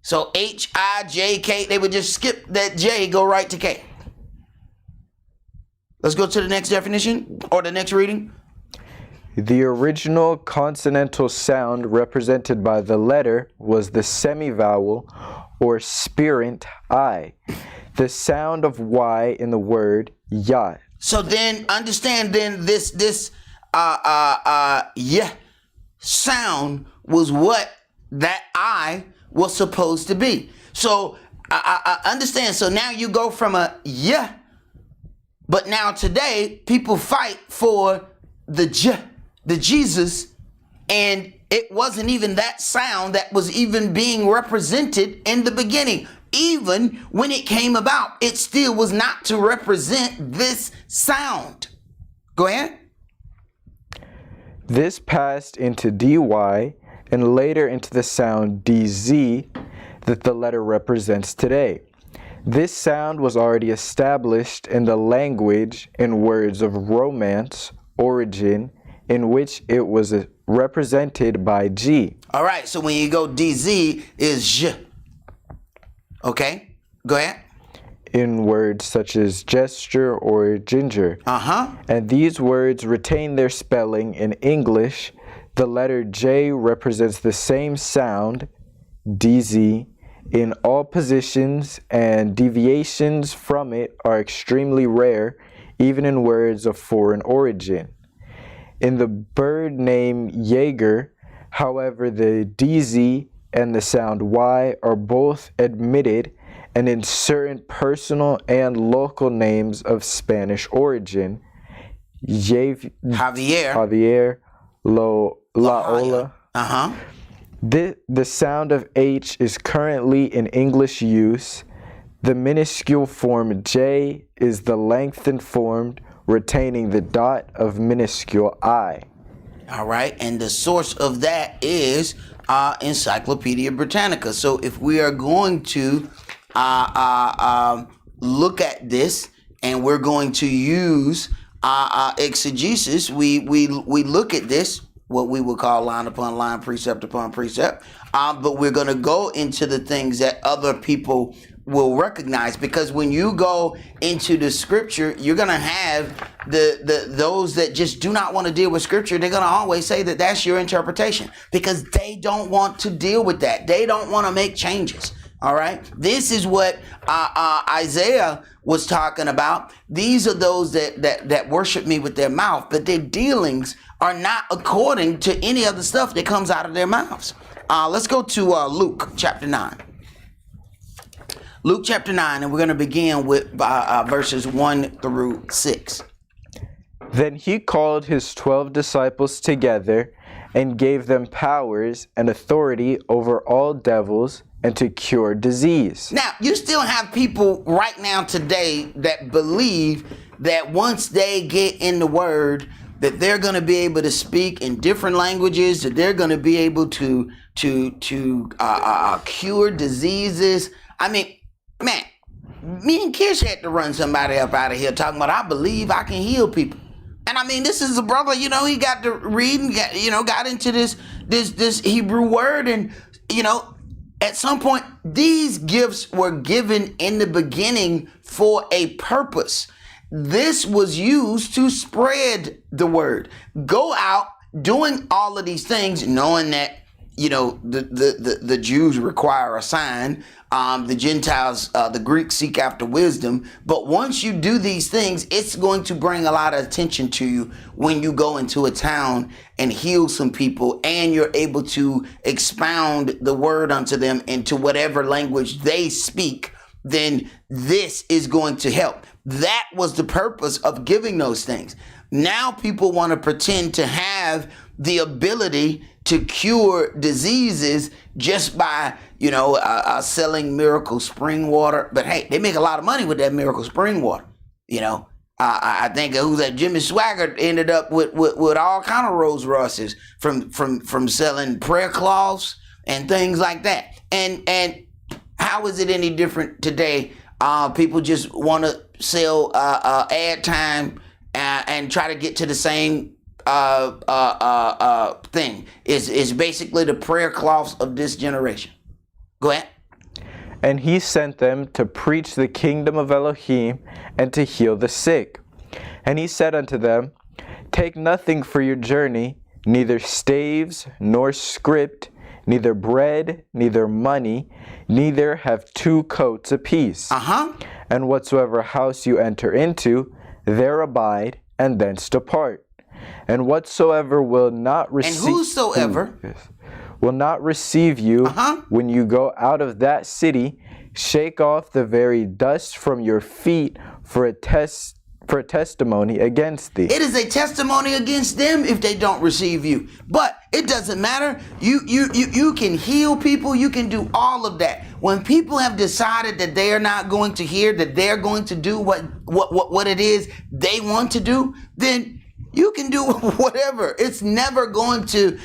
So H-I-J-K, they would just skip that J, go right to K. Let's go to the next definition or the next reading. The original consonantal sound represented by the letter was the semivowel or spirant I, the sound of Y in the word yah. So then understand then this yeah sound was what that I was supposed to be. So I understand. So now you go from a yeah, but now today people fight for the Jesus, and it wasn't even that sound that was even being represented in the beginning. Even when it came about, it still was not to represent this sound. Go ahead. This passed into dy and later into the sound dz that the letter represents today. This sound was already established in the language in words of Romance origin, in which it was represented by G. All right, so when you go DZ is J. Okay, go ahead. In words such as gesture or ginger. And these words retain their spelling in English. The letter J represents the same sound, DZ, in all positions, and deviations from it are extremely rare, even in words of foreign origin. In the bird name Jaeger, however, the DZ and the sound Y are both admitted, and in certain personal and local names of Spanish origin, Javier, Laola. The sound of H is currently in English use. The minuscule form J is the lengthened form, retaining the dot of minuscule I. All right, and the source of that is Encyclopedia Britannica. So if we are going to look at this and we're going to use exegesis, we look at this, what we would call line upon line, precept upon precept, but we're going to go into the things that other people will recognize, because when you go into the scripture, you're going to have those that just do not want to deal with scripture. They're going to always say that that's your interpretation, because they don't want to deal with that. They don't want to make changes. All right. This is what Isaiah was talking about. These are those that worship me with their mouth, but their dealings are not according to any of the stuff that comes out of their mouths. Let's go to Luke chapter 9. Luke chapter 9, and we're going to begin with verses 1 through 6. Then he called his 12 disciples together and gave them powers and authority over all devils and to cure disease. Now, you still have people right now today that believe that once they get in the word, that they're going to be able to speak in different languages, that they're going to be able to cure diseases. I mean, man, me and Kish had to run somebody up out of here talking about, I believe I can heal people. And I mean, this is a brother, he got to read and got into this Hebrew word. And, at some point, these gifts were given in the beginning for a purpose. This was used to spread the word. Go out doing all of these things, knowing that, the Jews require a sign. The Gentiles, the Greeks seek after wisdom. But once you do these things, it's going to bring a lot of attention to you when you go into a town and heal some people, and you're able to expound the word unto them into whatever language they speak. Then this is going to help. That was the purpose of giving those things. Now people want to pretend to have the ability to cure diseases just by, selling miracle spring water. But hey, they make a lot of money with that miracle spring water. I think who's that? Jimmy Swaggart ended up with all kind of Rolls Royces from selling prayer cloths and things like that. And how is it any different today? People just want to sell ad time and try to get to the same thing. Is basically the prayer cloths of this generation. Go ahead. And he sent them to preach the kingdom of Elohim and to heal the sick. And he said unto them, Take nothing for your journey, neither staves, nor script, neither bread, neither money, neither have 2 coats apiece. And whatsoever house you enter into, there abide, and thence depart. And whatsoever will not receive... And whosoever... will not receive you when you go out of that city, shake off the very dust from your feet for a for testimony against thee. It is a testimony against them if they don't receive you. But it doesn't matter. You can heal people. You can do all of that. When people have decided that they are not going to hear, that they're going to do what it is they want to do, then you can do whatever. It's never going to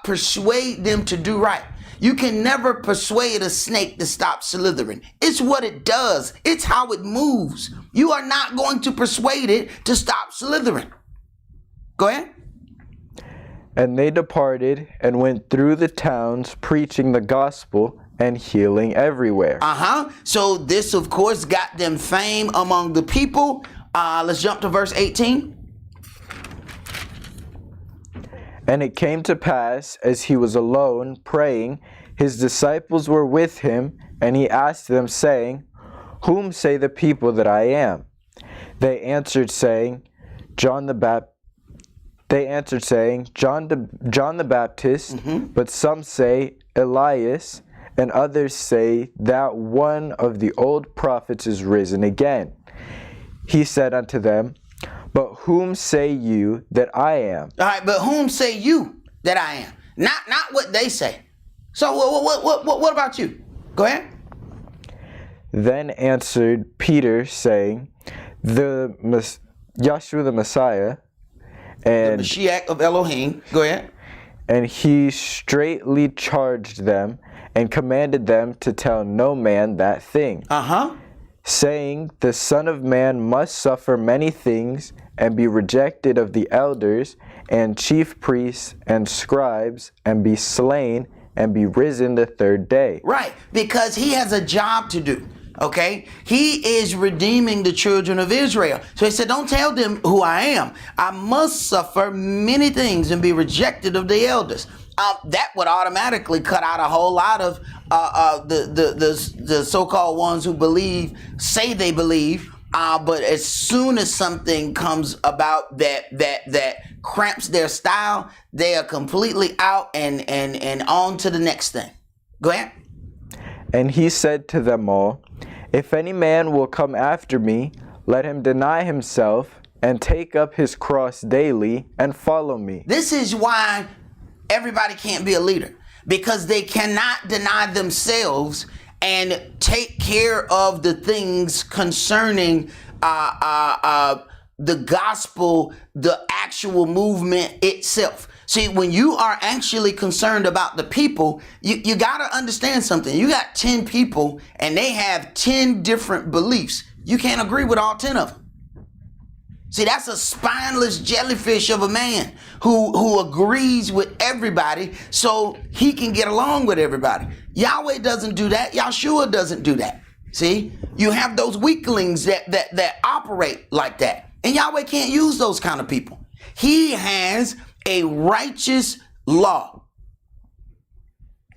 persuade them to do right. You can never persuade a snake to stop slithering. It's what it does. It's how it moves. You are not going to persuade it to stop slithering. Go ahead. And they departed and went through the towns preaching the gospel and healing everywhere. So this, of course, got them fame among the people. Let's jump to verse 18. And it came to pass, as he was alone praying, his disciples were with him, and he asked them, saying, Whom say the people that I am? They answered, saying, John the Baptist, but some say Elias, and others say that one of the old prophets is risen again. He said unto them, But whom say you that I am? All right, but whom say you that I am? Not what they say. So what about you? Go ahead. Then answered Peter, saying, Yeshua the Messiah, and The Mashiach of Elohim. Go ahead. And he straitly charged them and commanded them to tell no man that thing. Saying, The Son of Man must suffer many things and be rejected of the elders and chief priests and scribes and be slain and be risen the third day. Right, because he has a job to do. Okay, he is redeeming the children of Israel. So he said, don't tell them who I am. I must suffer many things and be rejected of the elders. That would automatically cut out a whole lot of the so-called ones who say they believe, but as soon as something comes about that cramps their style, they are completely out and on to the next thing. Go ahead. And he said to them all, If any man will come after me, let him deny himself and take up his cross daily and follow me. This is why everybody can't be a leader, because they cannot deny themselves and take care of the things concerning the gospel, the actual movement itself. See, when you are actually concerned about the people, you got to understand something. You got 10 people and they have 10 different beliefs. You can't agree with all 10 of them. See, that's a spineless jellyfish of a man who agrees with everybody so he can get along with everybody. Yahweh doesn't do that. Yahshua doesn't do that. See, you have those weaklings that operate like that. And Yahweh can't use those kind of people. He has a righteous law.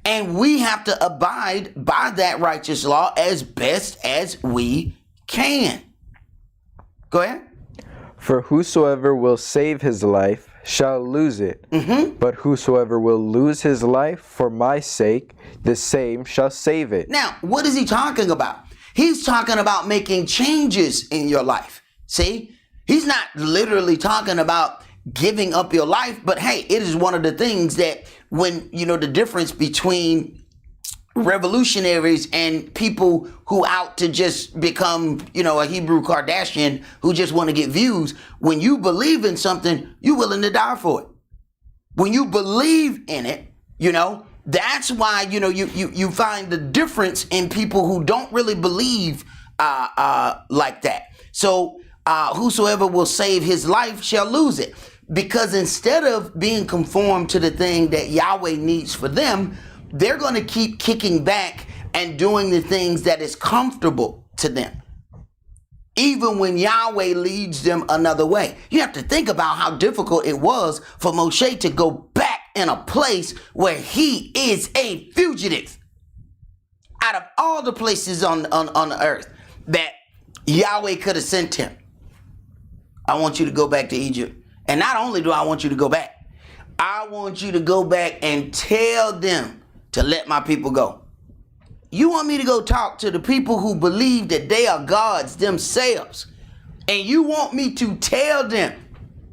And we have to abide by that righteous law as best as we can. Go ahead. For whosoever will save his life shall lose it. But whosoever will lose his life for my sake, the same shall save it. Now, what is he talking about? He's talking about making changes in your life. See, he's not literally talking about giving up your life, but hey, it is one of the things that when, the difference between revolutionaries and people who out to just become, a Hebrew Kardashian who just want to get views. When you believe in something, you're willing to die for it. When you believe in it, that's why, you find the difference in people who don't really believe like that. So whosoever will save his life shall lose it. Because instead of being conformed to the thing that Yahweh needs for them, they're going to keep kicking back and doing the things that is comfortable to them. Even when Yahweh leads them another way. You have to think about how difficult it was for Moshe to go back in a place where he is a fugitive. Out of all the places on the earth that Yahweh could have sent him, I want you to go back to Egypt. And not only do I want you to go back, I want you to go back and tell them to let my people go. You want me to go talk to the people who believe that they are gods themselves, and you want me to tell them?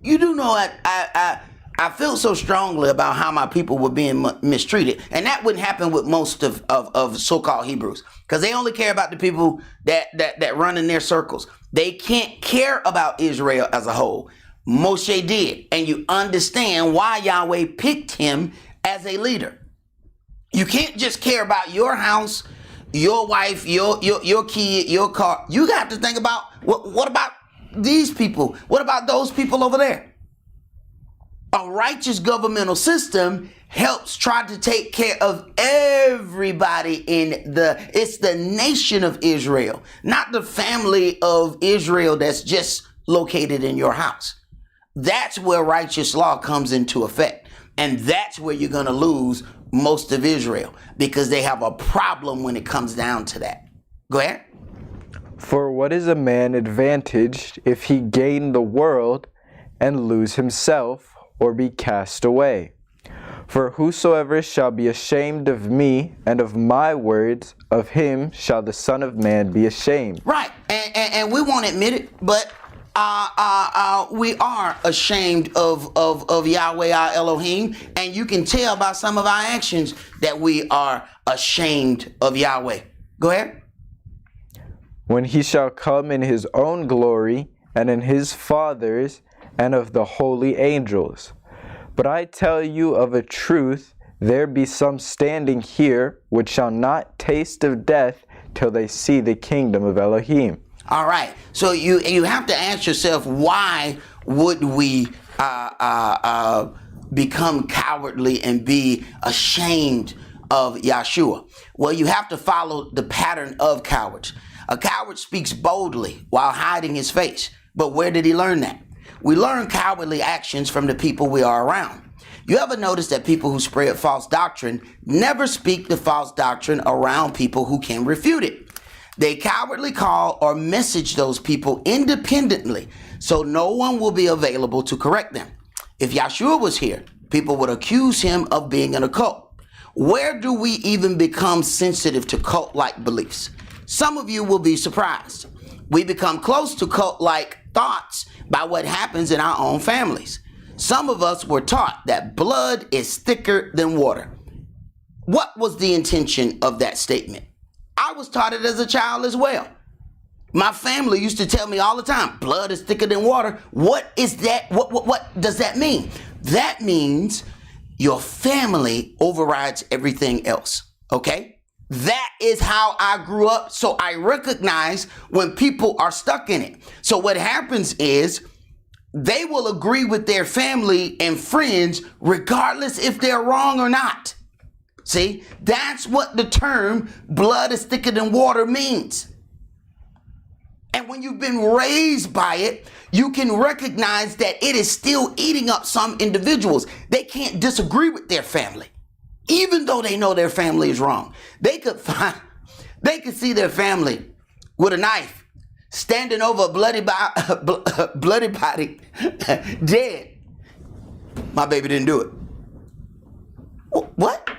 You do know I feel so strongly about how my people were being mistreated, and that wouldn't happen with most of so-called Hebrews, because they only care about the people that run in their circles. They can't care about Israel as a whole. Moshe did, and you understand why Yahweh picked him as a leader. You can't just care about your house, your wife, your kid, your car. You got to think about what about these people? What about those people over there? A righteous governmental system helps try to take care of everybody it's the nation of Israel, not the family of Israel that's just located in your house. That's where righteous law comes into effect. And that's where you're going to lose most of Israel, because they have a problem when it comes down to that. Go ahead. For what is a man advantaged if he gain the world and lose himself, or be cast away? For whosoever shall be ashamed of me and of my words, of him shall the Son of Man be ashamed. Right. And we won't admit it, but we are ashamed of Yahweh, our Elohim, and you can tell by some of our actions that we are ashamed of Yahweh. Go ahead. When he shall come in his own glory, and in his Father's, and of the holy angels. But I tell you of a truth, there be some standing here which shall not taste of death till they see the kingdom of Elohim. All right. So you have to ask yourself, why would we become cowardly and be ashamed of Yahshua? Well, you have to follow the pattern of cowards. A coward speaks boldly while hiding his face. But where did he learn that? We learn cowardly actions from the people we are around. You ever notice that people who spread false doctrine never speak the false doctrine around people who can refute it? They cowardly call or message those people independently, so no one will be available to correct them. If Yahshua was here, people would accuse him of being in a cult. Where do we even become sensitive to cult-like beliefs? Some of you will be surprised. We become close to cult-like thoughts by what happens in our own families. Some of us were taught that blood is thicker than water. What was the intention of that statement? I was taught it as a child as well. My family used to tell me all the time, blood is thicker than water. What is that? What does that mean? That means your family overrides everything else. Okay? That is how I grew up. So I recognize when people are stuck in it. So what happens is they will agree with their family and friends regardless if they're wrong or not. See, that's what the term blood is thicker than water means. And when you've been raised by it, you can recognize that it is still eating up some individuals. They can't disagree with their family, even though they know their family is wrong. They could see their family with a knife standing over a bloody body, dead. My baby didn't do it. What?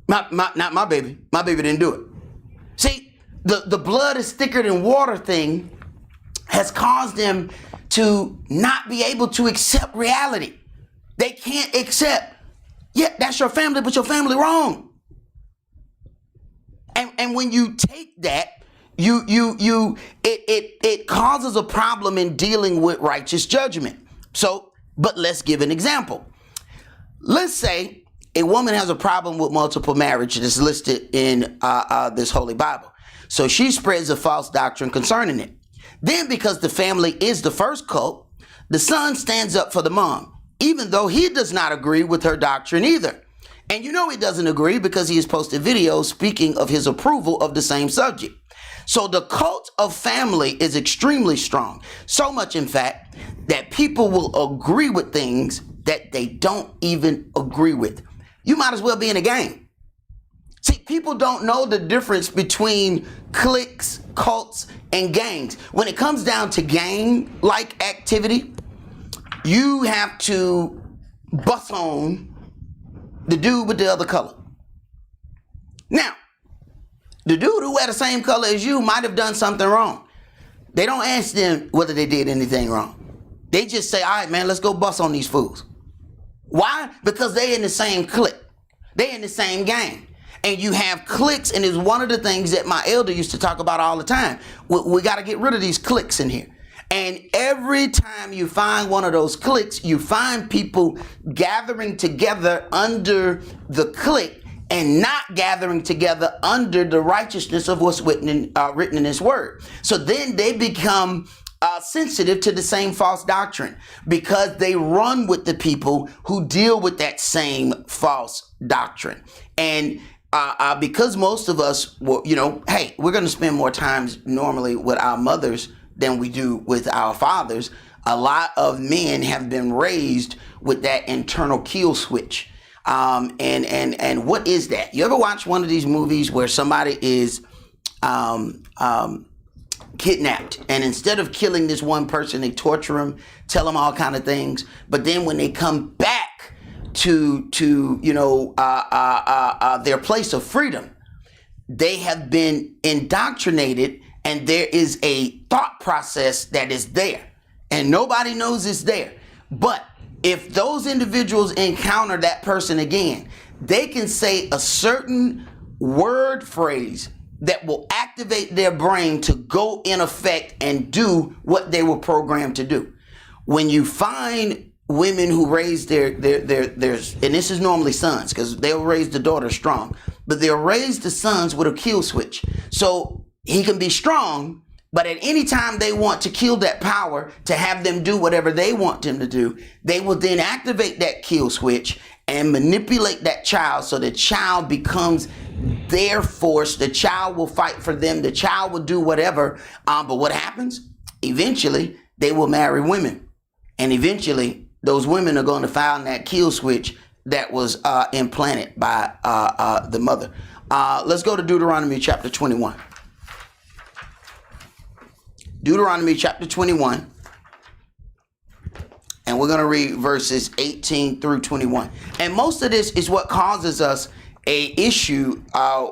Not my baby. My baby didn't do it. See, the blood is thicker than water thing has caused them to not be able to accept reality. They can't accept, yeah, that's your family, but your family wrong. And when you take that, it causes a problem in dealing with righteous judgment. So, but let's give an example. Let's say a woman has a problem with multiple marriage that's listed in this Holy Bible. So she spreads a false doctrine concerning it. Then, because the family is the first cult, the son stands up for the mom, even though he does not agree with her doctrine either. And you know he doesn't agree because he has posted videos speaking of his approval of the same subject. So the cult of family is extremely strong. So much, in fact, that people will agree with things that they don't even agree with. You might as well be in a gang. See, people don't know the difference between cliques, cults, and gangs. When it comes down to gang-like activity, you have to bust on the dude with the other color. Now, The dude who wear the same color as you might have done something wrong. They don't ask them whether they did anything wrong. They just say, all right, man, let's go bust on these fools. Why? Because they in the same clique. They in the same gang. And you have cliques, and it's one of the things that my elder used to talk about all the time. We got to get rid of these cliques in here. And every time you find one of those cliques, you find people gathering together under the clique and not gathering together under the righteousness of what's written in His word. So then they become sensitive to the same false doctrine because they run with the people who deal with that same false doctrine. And because most of us, hey, we're going to spend more time normally with our mothers than we do with our fathers. A lot of men have been raised with that internal kill switch. And what is that? You ever watch one of these movies where somebody is kidnapped, and instead of killing this one person, they torture him, tell him all kind of things, but then when they come back to their place of freedom, they have been indoctrinated, and there is a thought process that is there, and nobody knows it's there. But if those individuals encounter that person again, they can say a certain word phrase that will activate their brain to go in effect and do what they were programmed to do. When you find women who raise their and this is normally sons, because they'll raise the daughter strong, but they'll raise the sons with a kill switch. So he can be strong, but at any time they want to kill that power to have them do whatever they want them to do, they will then activate that kill switch and manipulate that child so the child becomes their force. The child will fight for them. The child will do whatever. But what happens? Eventually, they will marry women. And eventually, those women are going to find that kill switch that was implanted by the mother. Let's go to Deuteronomy chapter 21. Deuteronomy chapter 21. And we're going to read verses 18 through 21. And most of this is what causes us a issue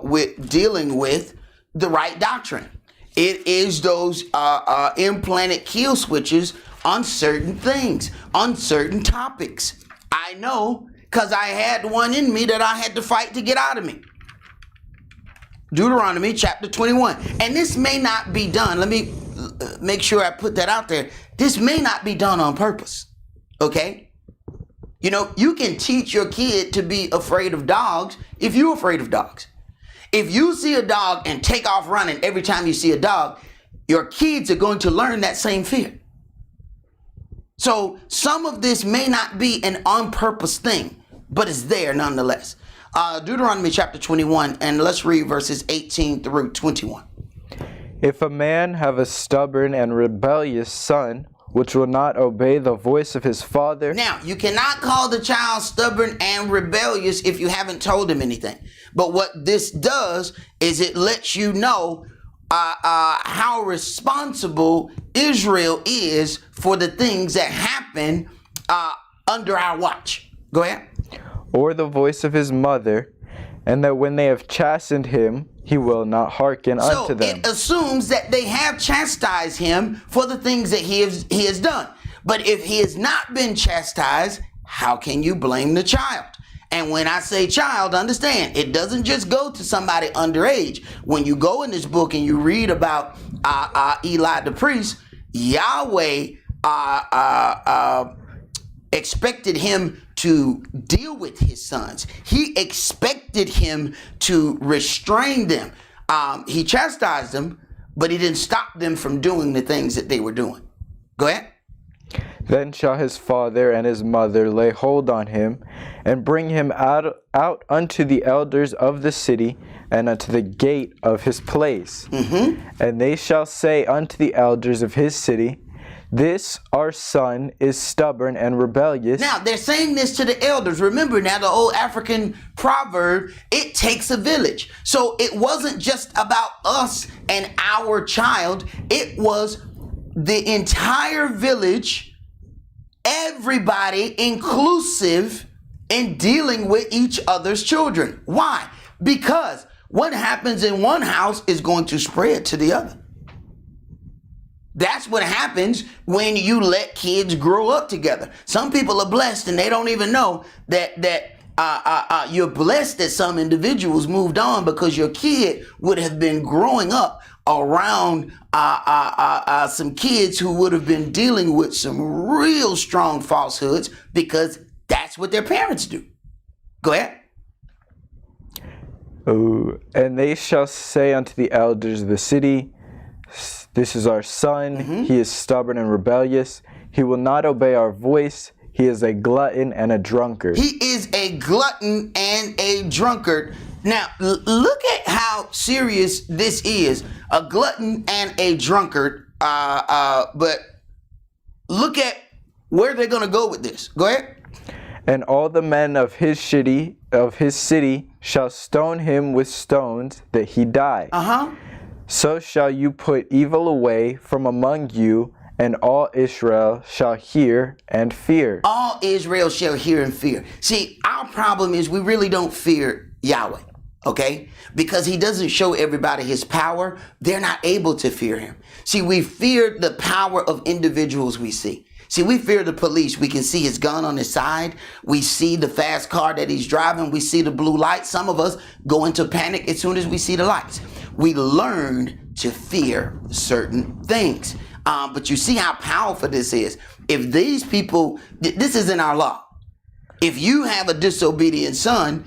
with dealing with the right doctrine. It is those implanted kill switches on certain things, on certain topics. I know because I had one in me that I had to fight to get out of me. Deuteronomy chapter 21. And this may not be done. Let me make sure I put that out there. This may not be done on purpose. Okay? You can teach your kid to be afraid of dogs if you're afraid of dogs. If you see a dog and take off running every time you see a dog, your kids are going to learn that same fear. So some of this may not be an on-purpose thing, but it's there nonetheless. Deuteronomy chapter 21, and let's read verses 18 through 21. If a man have a stubborn and rebellious son, which will not obey the voice of his father. Now, you cannot call the child stubborn and rebellious if you haven't told him anything. But what this does is it lets you know how responsible Israel is for the things that happen under our watch. Go ahead. Or the voice of his mother, and that when they have chastened him, he will not hearken unto them. So it assumes that they have chastised him for the things that he has done. But if he has not been chastised, how can you blame the child? And when I say child, understand, it doesn't just go to somebody underage. When you go in this book and you read about Eli the priest, Yahweh expected him to deal with his sons. He expected him to restrain them. He chastised them, but he didn't stop them from doing the things that they were doing. Go ahead. Then shall his father and his mother lay hold on him, and bring him out unto the elders of the city, and unto the gate of his place. And they shall say unto the elders of his city, This our son is stubborn and rebellious. Now, they're saying this to the elders. Remember now, the old African proverb, it takes a village. So it wasn't just about us and our child. It was the entire village, everybody inclusive in dealing with each other's children. Why? Because What happens in one house is going to spread to the other. That's what happens when you let kids grow up together. Some people are blessed and they don't even know that you're blessed that some individuals moved on, because your kid would have been growing up around some kids who would have been dealing with some real strong falsehoods, because that's what their parents do. Go ahead. Oh, and they shall say unto the elders of the city, this is our son, he is stubborn and rebellious, he will not obey our voice, he is a glutton and a drunkard. He is a glutton and a drunkard. Now, look at how serious this is. A glutton and a drunkard. But look at where they're going to go with this. Go ahead. And all the men of his city shall stone him with stones, that he die. So shall you put evil away from among you, and all Israel shall hear and fear. All Israel shall hear and fear. See, our problem is we really don't fear Yahweh, okay? Because he doesn't show everybody his power. They're not able to fear him. See, we fear the power of individuals we see. See, we fear the police. We can see his gun on his side. We see the fast car that he's driving. We see the blue light. Some of us go into panic as soon as we see the lights. We learned to fear certain things. But you see how powerful this is. If these people, this is in our law. If you have a disobedient son,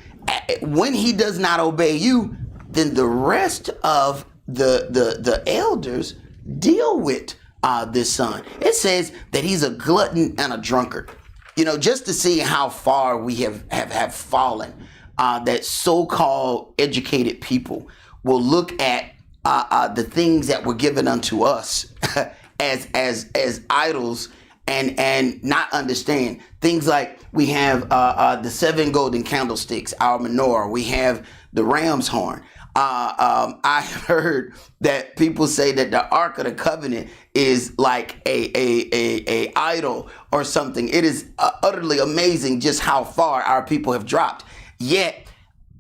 when he does not obey you, then the rest of the elders deal with this son. It says that he's a glutton and a drunkard. You know, just to see how far we have fallen, that so-called educated people will look at the things that were given unto us as idols and not understand things like we have the 7 golden candlesticks, our menorah. We have the ram's horn. I heard that people say that the Ark of the Covenant is like a idol or something. It is utterly amazing just how far our people have dropped. Yet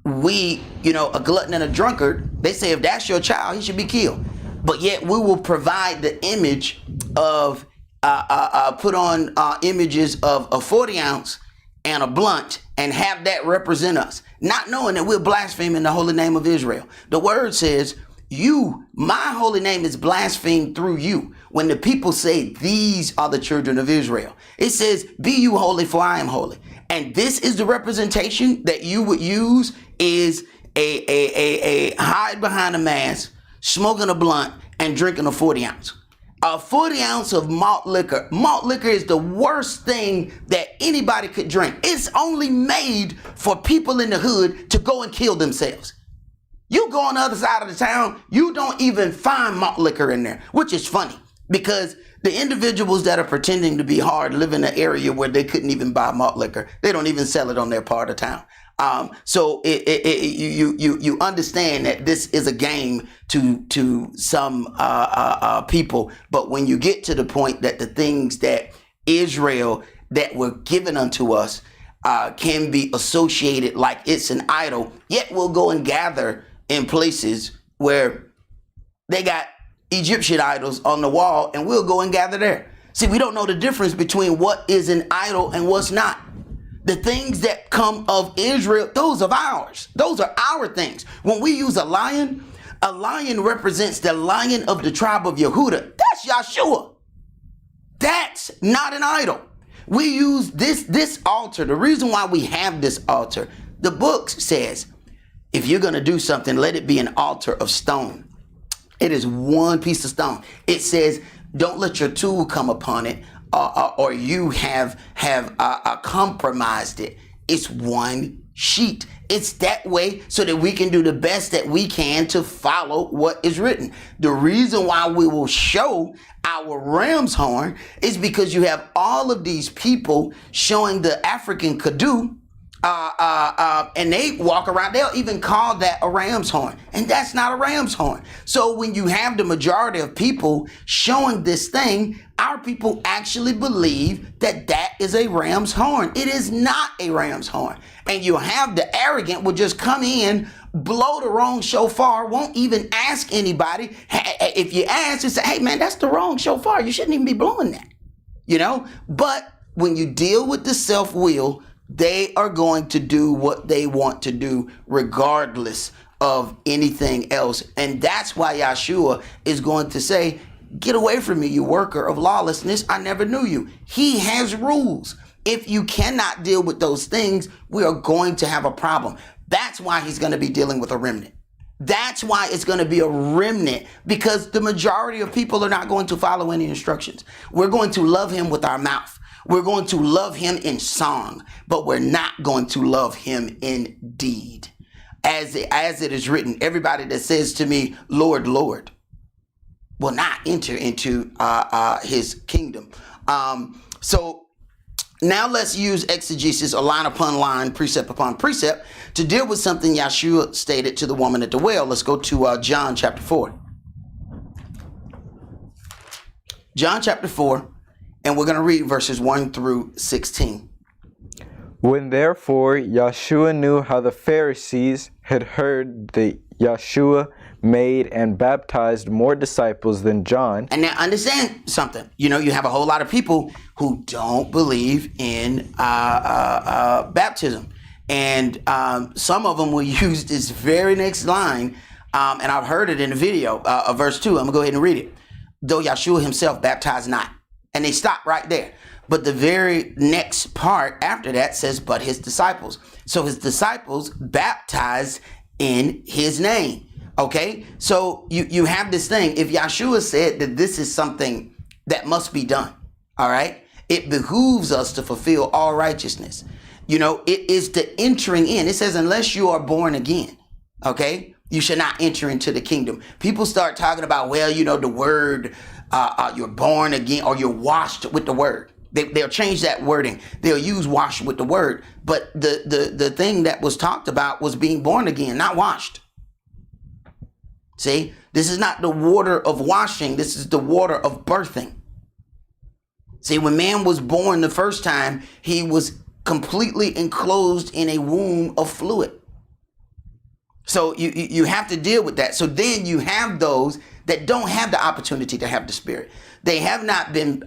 we, a glutton and a drunkard, they say if that's your child, he should be killed. But yet we will provide the image of, put on images of a 40 ounce and a blunt and have that represent us, not knowing that we're blaspheming the holy name of Israel. The word says, my holy name is blasphemed through you. When the people say these are the children of Israel, it says, be you holy, for I am holy. And this is the representation that you would use, is a hide behind a mask, smoking a blunt and drinking a 40 ounce. A 40 ounce of malt liquor. Malt liquor is the worst thing that anybody could drink. It's only made for people in the hood to go and kill themselves. You go on the other side of the town, you don't even find malt liquor in there, which is funny because the individuals that are pretending to be hard live in an area where they couldn't even buy malt liquor. They don't even sell it on their part of town. So you understand that this is a game to some people. But when you get to the point that the things that Israel that were given unto us can be associated like it's an idol, yet we'll go and gather in places where they got Egyptian idols on the wall and we'll go and gather there. See, we don't know the difference between what is an idol and what's not. The things that come of Israel, those are ours. Those are our things. When we use a lion represents the lion of the tribe of Yehuda. That's Yahshua. That's not an idol. We use this altar. The reason why we have this altar, the book says, if you're going to do something, let it be an altar of stone. It is one piece of stone. It says, don't let your tool come upon it, or you have compromised it. It's one sheet. It's that way so that we can do the best that we can to follow what is written. The reason why we will show our ram's horn is because you have all of these people showing the African kadu, and they walk around, they'll even call that a ram's horn, and that's not a ram's horn. So when you have the majority of people showing this thing, our our people actually believe that that is a ram's horn. It is not a ram's horn. And you have the arrogant will just come in, blow the wrong shofar, won't even ask anybody. If you ask, you say, hey man, that's the wrong shofar. You shouldn't even be blowing that, you know? But when you deal with the self-will, they are going to do what they want to do regardless of anything else. And that's why Yahshua is going to say, get away from me, you worker of lawlessness. I never knew you. He has rules. If you cannot deal with those things, we are going to have a problem. That's why he's going to be dealing with a remnant. That's why it's going to be a remnant, because the majority of people are not going to follow any instructions. We're going to love him with our mouth. We're going to love him in song, but we're not going to love him in deed. As it is written, everybody that says to me, Lord, Lord, will not enter into his kingdom. So now let's use exegesis, or line upon line, precept upon precept, to deal with something Yahshua stated to the woman at the well. Let's go to John chapter 4. John chapter 4, and we're going to read verses 1 through 16. When therefore Yahshua knew how the Pharisees had heard that Yahshua made and baptized more disciples than John. And now understand something. You know, you have a whole lot of people who don't believe in baptism. And some of them will use this very next line. And I've heard it in the video of verse 2. I'm going to go ahead and read it. Though Yahshua himself baptized not. And they stop right there. But the very next part after that says, but his disciples. So his disciples baptized in his name. Okay, so you have this thing. If Yahshua said that this is something that must be done, all right, it behooves us to fulfill all righteousness. You know, it is the entering in. It says, unless you are born again, okay, you should not enter into the kingdom. People start talking about, well, you know, the word, you're born again, or you're washed with the word. They'll change that wording. They'll use washed with the word. But the thing that was talked about was being born again, not washed. See, this is not the water of washing. This is the water of birthing. See, when man was born the first time, he was completely enclosed in a womb of fluid. So you have to deal with that. So then you have those that don't have the opportunity to have the Spirit. They have not been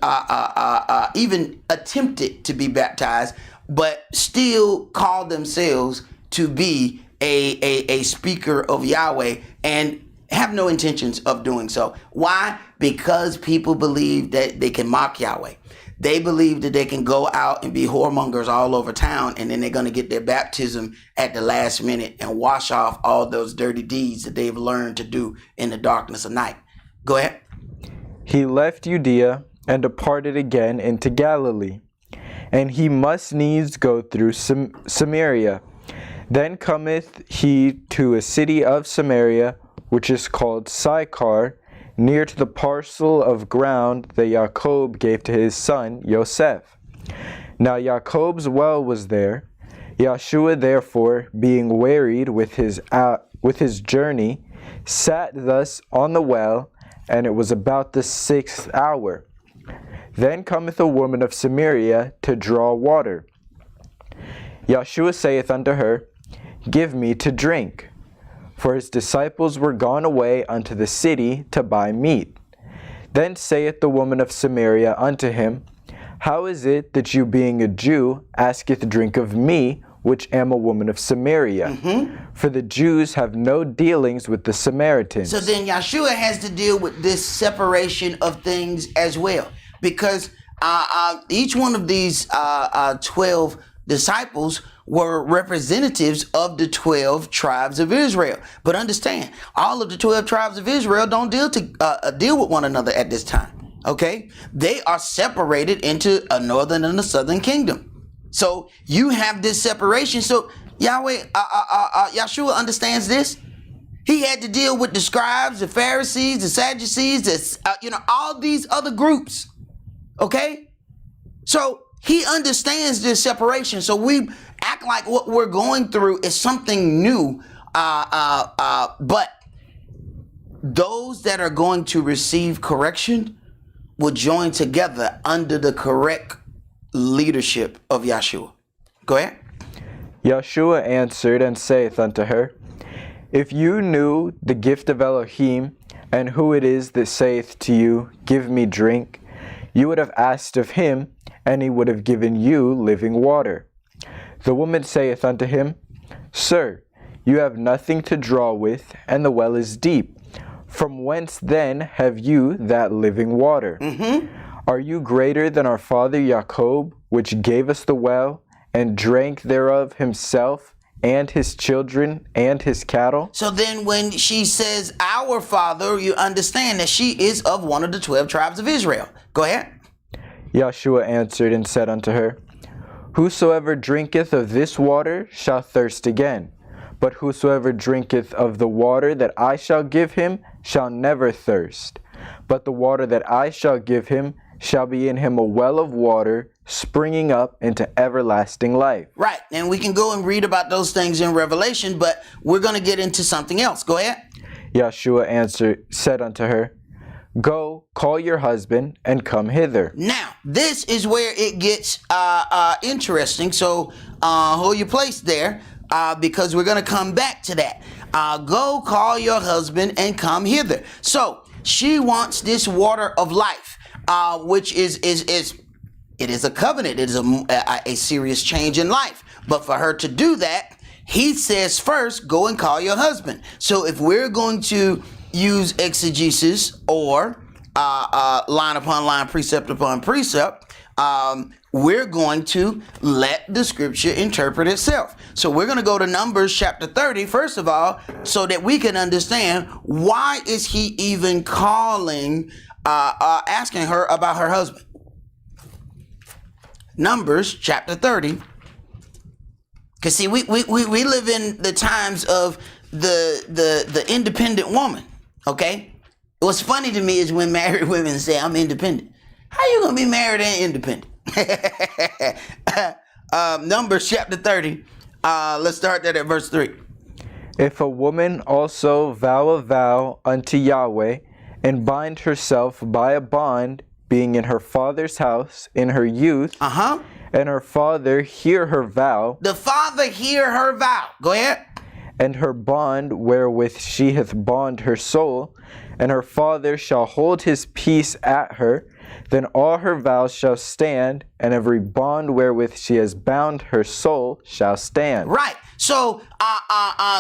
even attempted to be baptized, but still call themselves to be a speaker of Yahweh and have no intentions of doing so. Why? Because people believe that they can mock Yahweh. They believe that they can go out and be whoremongers all over town, and then they're going to get their baptism at the last minute and wash off all those dirty deeds that they've learned to do in the darkness of night. Go ahead. He left Judea and departed again into Galilee, and he must needs go through Samaria. Then cometh he to a city of Samaria, which is called Sychar, near to the parcel of ground that Jacob gave to his son Joseph. Now Jacob's well was there. Yahshua therefore, being wearied with his journey, sat thus on the well, and it was about the 6th hour. Then cometh a woman of Samaria to draw water. Yahshua saith unto her, Give me to drink. For his disciples were gone away unto the city to buy meat. Then saith the woman of Samaria unto him, How is it that you, being a Jew, asketh drink of me, which am a woman of Samaria? For the Jews have no dealings with the Samaritans. So then Yahshua has to deal with this separation of things as well. Because each one of these 12 disciples were representatives of the 12 tribes of Israel. But understand, all of the 12 tribes of Israel don't deal with one another at this time. Okay? They are separated into a northern and a southern kingdom. So you have this separation. So Yahshua understands this. He had to deal with the scribes, the Pharisees, the Sadducees, all these other groups. Okay? So he understands this separation. So we act like what we're going through is something new. But those that are going to receive correction will join together under the correct leadership of Yahshua. Go ahead. Yahshua answered and saith unto her, If you knew the gift of Elohim, and who it is that saith to you, Give me drink, you would have asked of him, and he would have given you living water. The woman saith unto him, Sir, you have nothing to draw with, and the well is deep. From whence then have you that living water? Are you greater than our father Jacob, which gave us the well, and drank thereof himself, and his children, and his cattle? So then when she says our father, you understand that she is of one of the 12 tribes of Israel. Go ahead. Yahshua answered and said unto her, Whosoever drinketh of this water shall thirst again. But whosoever drinketh of the water that I shall give him shall never thirst. But the water that I shall give him shall be in him a well of water springing up into everlasting life. Right. And we can go and read about those things in Revelation, but we're going to get into something else. Go ahead. Yahshua answered, said unto her, Go, call your husband, and come hither. Now, this is where it gets interesting. So hold your place there because we're going to come back to that. Go, call your husband, and come hither. So she wants this water of life, which is it is a covenant. It is a serious change in life. But for her to do that, he says first, go and call your husband. So if we're going to use exegesis or line upon line, precept upon precept, we're going to let the scripture interpret itself. So we're going to go to Numbers chapter 30, first of all, so that we can understand why is he even calling, asking her about her husband. Numbers chapter 30. Because see, we live in the times of the independent woman. Okay? What's funny to me is when married women say, I'm independent. How you going to be married and independent? Numbers chapter 30. Let's start that at verse 3. If a woman also vow a vow unto Yahweh, and bind herself by a bond, being in her father's house in her youth, and her father hear her vow. The father hear her vow. Go ahead. And her bond wherewith she hath bond her soul, and her father shall hold his peace at her, then all her vows shall stand, and every bond wherewith she has bound her soul shall stand. Right. So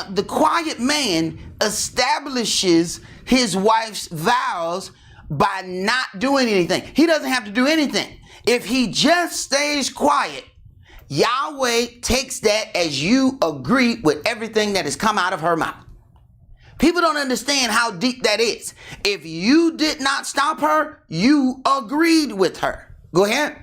the quiet man establishes his wife's vows by not doing anything. He doesn't have to do anything. If he just stays quiet, Yahweh takes that as you agree with everything that has come out of her mouth. People don't understand how deep that is. If you did not stop her, you agreed with her. Go ahead.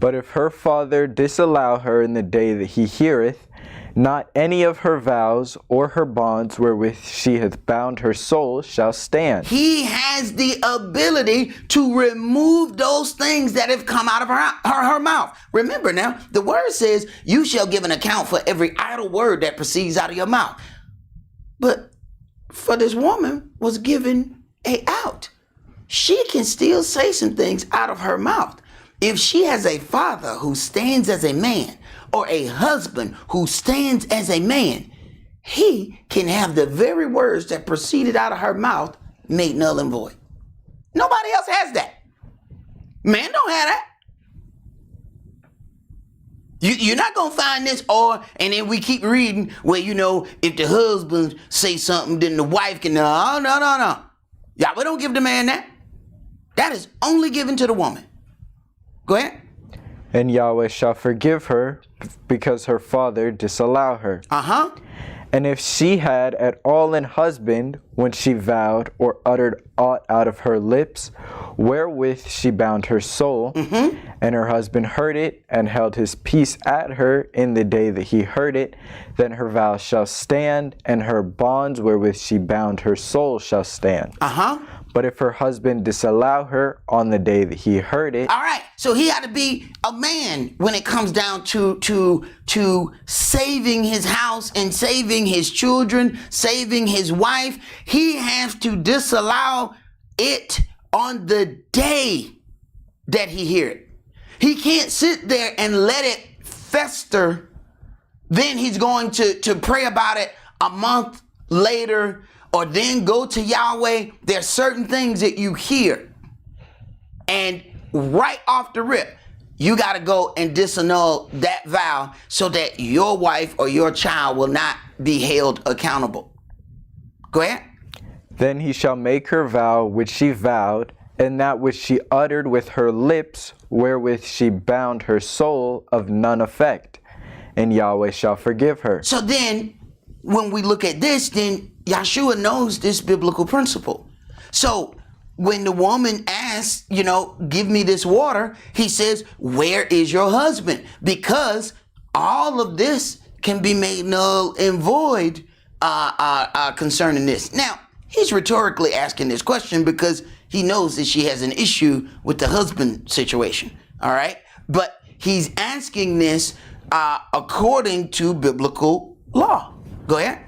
But if her father disallow her in the day that he heareth, not any of her vows or her bonds wherewith she hath bound her soul shall stand. He has the ability to remove those things that have come out of her mouth. Remember now, the word says, you shall give an account for every idle word that proceeds out of your mouth. But for this woman was given a out. She can still say some things out of her mouth. If she has a father who stands as a man, or a husband who stands as a man, he can have the very words that proceeded out of her mouth made null and void. Nobody else has that. Man don't have that. You're not going to find this, and then we keep reading where, if the husband say something, then the wife can, no. Yahweh don't give the man that. That is only given to the woman. Go ahead. And Yahweh shall forgive her, because her father disallow her. And if she had at all an husband, when she vowed or uttered aught out of her lips, wherewith she bound her soul, and her husband heard it, and held his peace at her in the day that he heard it, then her vow shall stand, and her bonds wherewith she bound her soul shall stand. But if her husband disallow her on the day that he heard it. All right. So he had to be a man when it comes down to saving his house and saving his children, saving his wife. He has to disallow it on the day that he hear it. He can't sit there and let it fester. Then he's going to pray about it a month later, or then go to Yahweh. There are certain things that you hear, and right off the rip, you got to go and disannul that vow so that your wife or your child will not be held accountable. Go ahead. Then he shall make her vow which she vowed, and that which she uttered with her lips, wherewith she bound her soul, of none effect, and Yahweh shall forgive her. So then, when we look at this, then Yahshua knows this biblical principle. So when the woman asks, give me this water, he says, where is your husband? Because all of this can be made null and void concerning this. Now, he's rhetorically asking this question because he knows that she has an issue with the husband situation. All right. But he's asking this according to biblical law. Go ahead.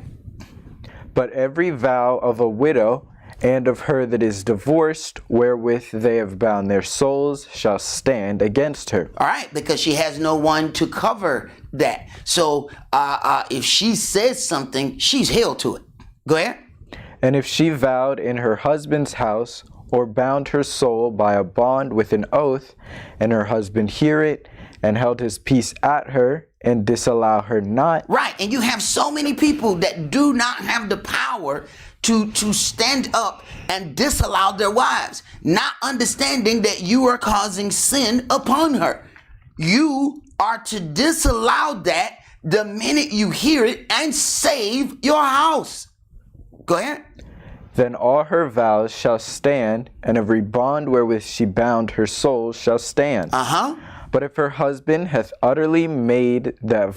But every vow of a widow and of her that is divorced, wherewith they have bound their souls, shall stand against her. All right, because she has no one to cover that. So if she says something, she's held to it. Go ahead. And if she vowed in her husband's house, or bound her soul by a bond with an oath, and her husband hear it, and held his peace at her, and disallow her not. Right, and you have so many people that do not have the power to stand up and disallow their wives, not understanding that you are causing sin upon her. You are to disallow that the minute you hear it and save your house. Go ahead. Then all her vows shall stand, and every bond wherewith she bound her soul shall stand. But if her husband hath utterly made them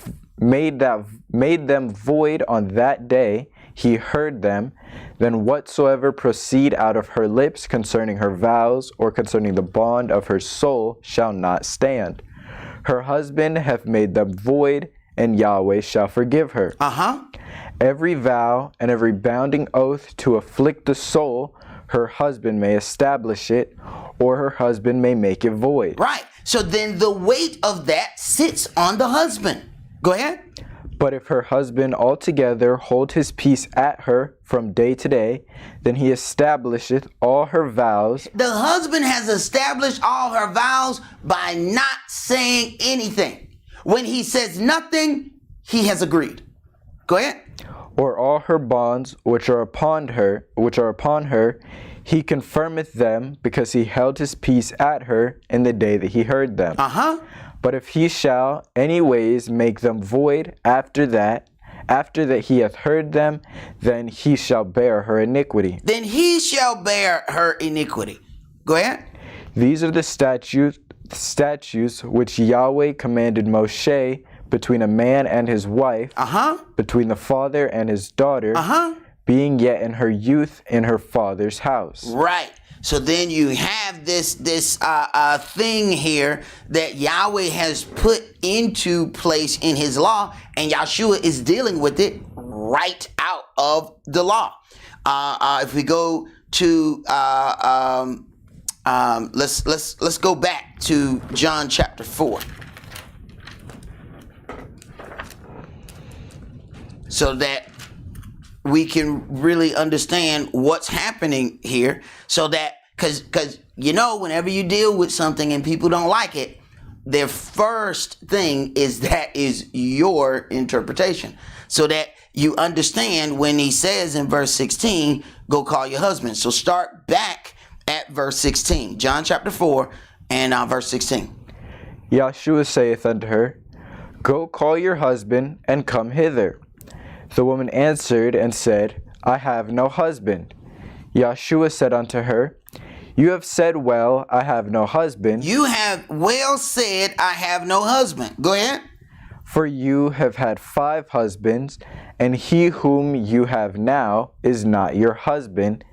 void on that day he heard them, then whatsoever proceed out of her lips concerning her vows, or concerning the bond of her soul, shall not stand. Her husband hath made them void, and Yahweh shall forgive her. Every vow and every bounding oath to afflict the soul, her husband may establish it, or her husband may make it void. Right. So then the weight of that sits on the husband. Go ahead. But if her husband altogether hold his peace at her from day to day, then he establisheth all her vows. The husband has established all her vows by not saying anything. When he says nothing, he has agreed. Go ahead. Or all her bonds which are upon her, he confirmeth them, because he held his peace at her in the day that he heard them. But if he shall any ways make them void after that he hath heard them, then he shall bear her iniquity. Then he shall bear her iniquity. Go ahead. These are the statutes which Yahweh commanded Moshe between a man and his wife, between the father and his daughter, being yet in her youth in her father's house. Right. So then you have this thing here that Yahweh has put into place in his law, and Yahshua is dealing with it right out of the law. If we go to let's go back to John chapter 4. So that we can really understand what's happening here. So that, because whenever you deal with something and people don't like it, their first thing is your interpretation. So that you understand when he says in verse 16, go call your husband. So start back at verse 16, John chapter 4 and verse 16. Yahshua saith unto her, go call your husband and come hither. The woman answered and said, I have no husband. Yahshua said unto her, you have said well, I have no husband. You have well said, I have no husband. Go ahead. For you have had 5 husbands, and he whom you have now is not your husband,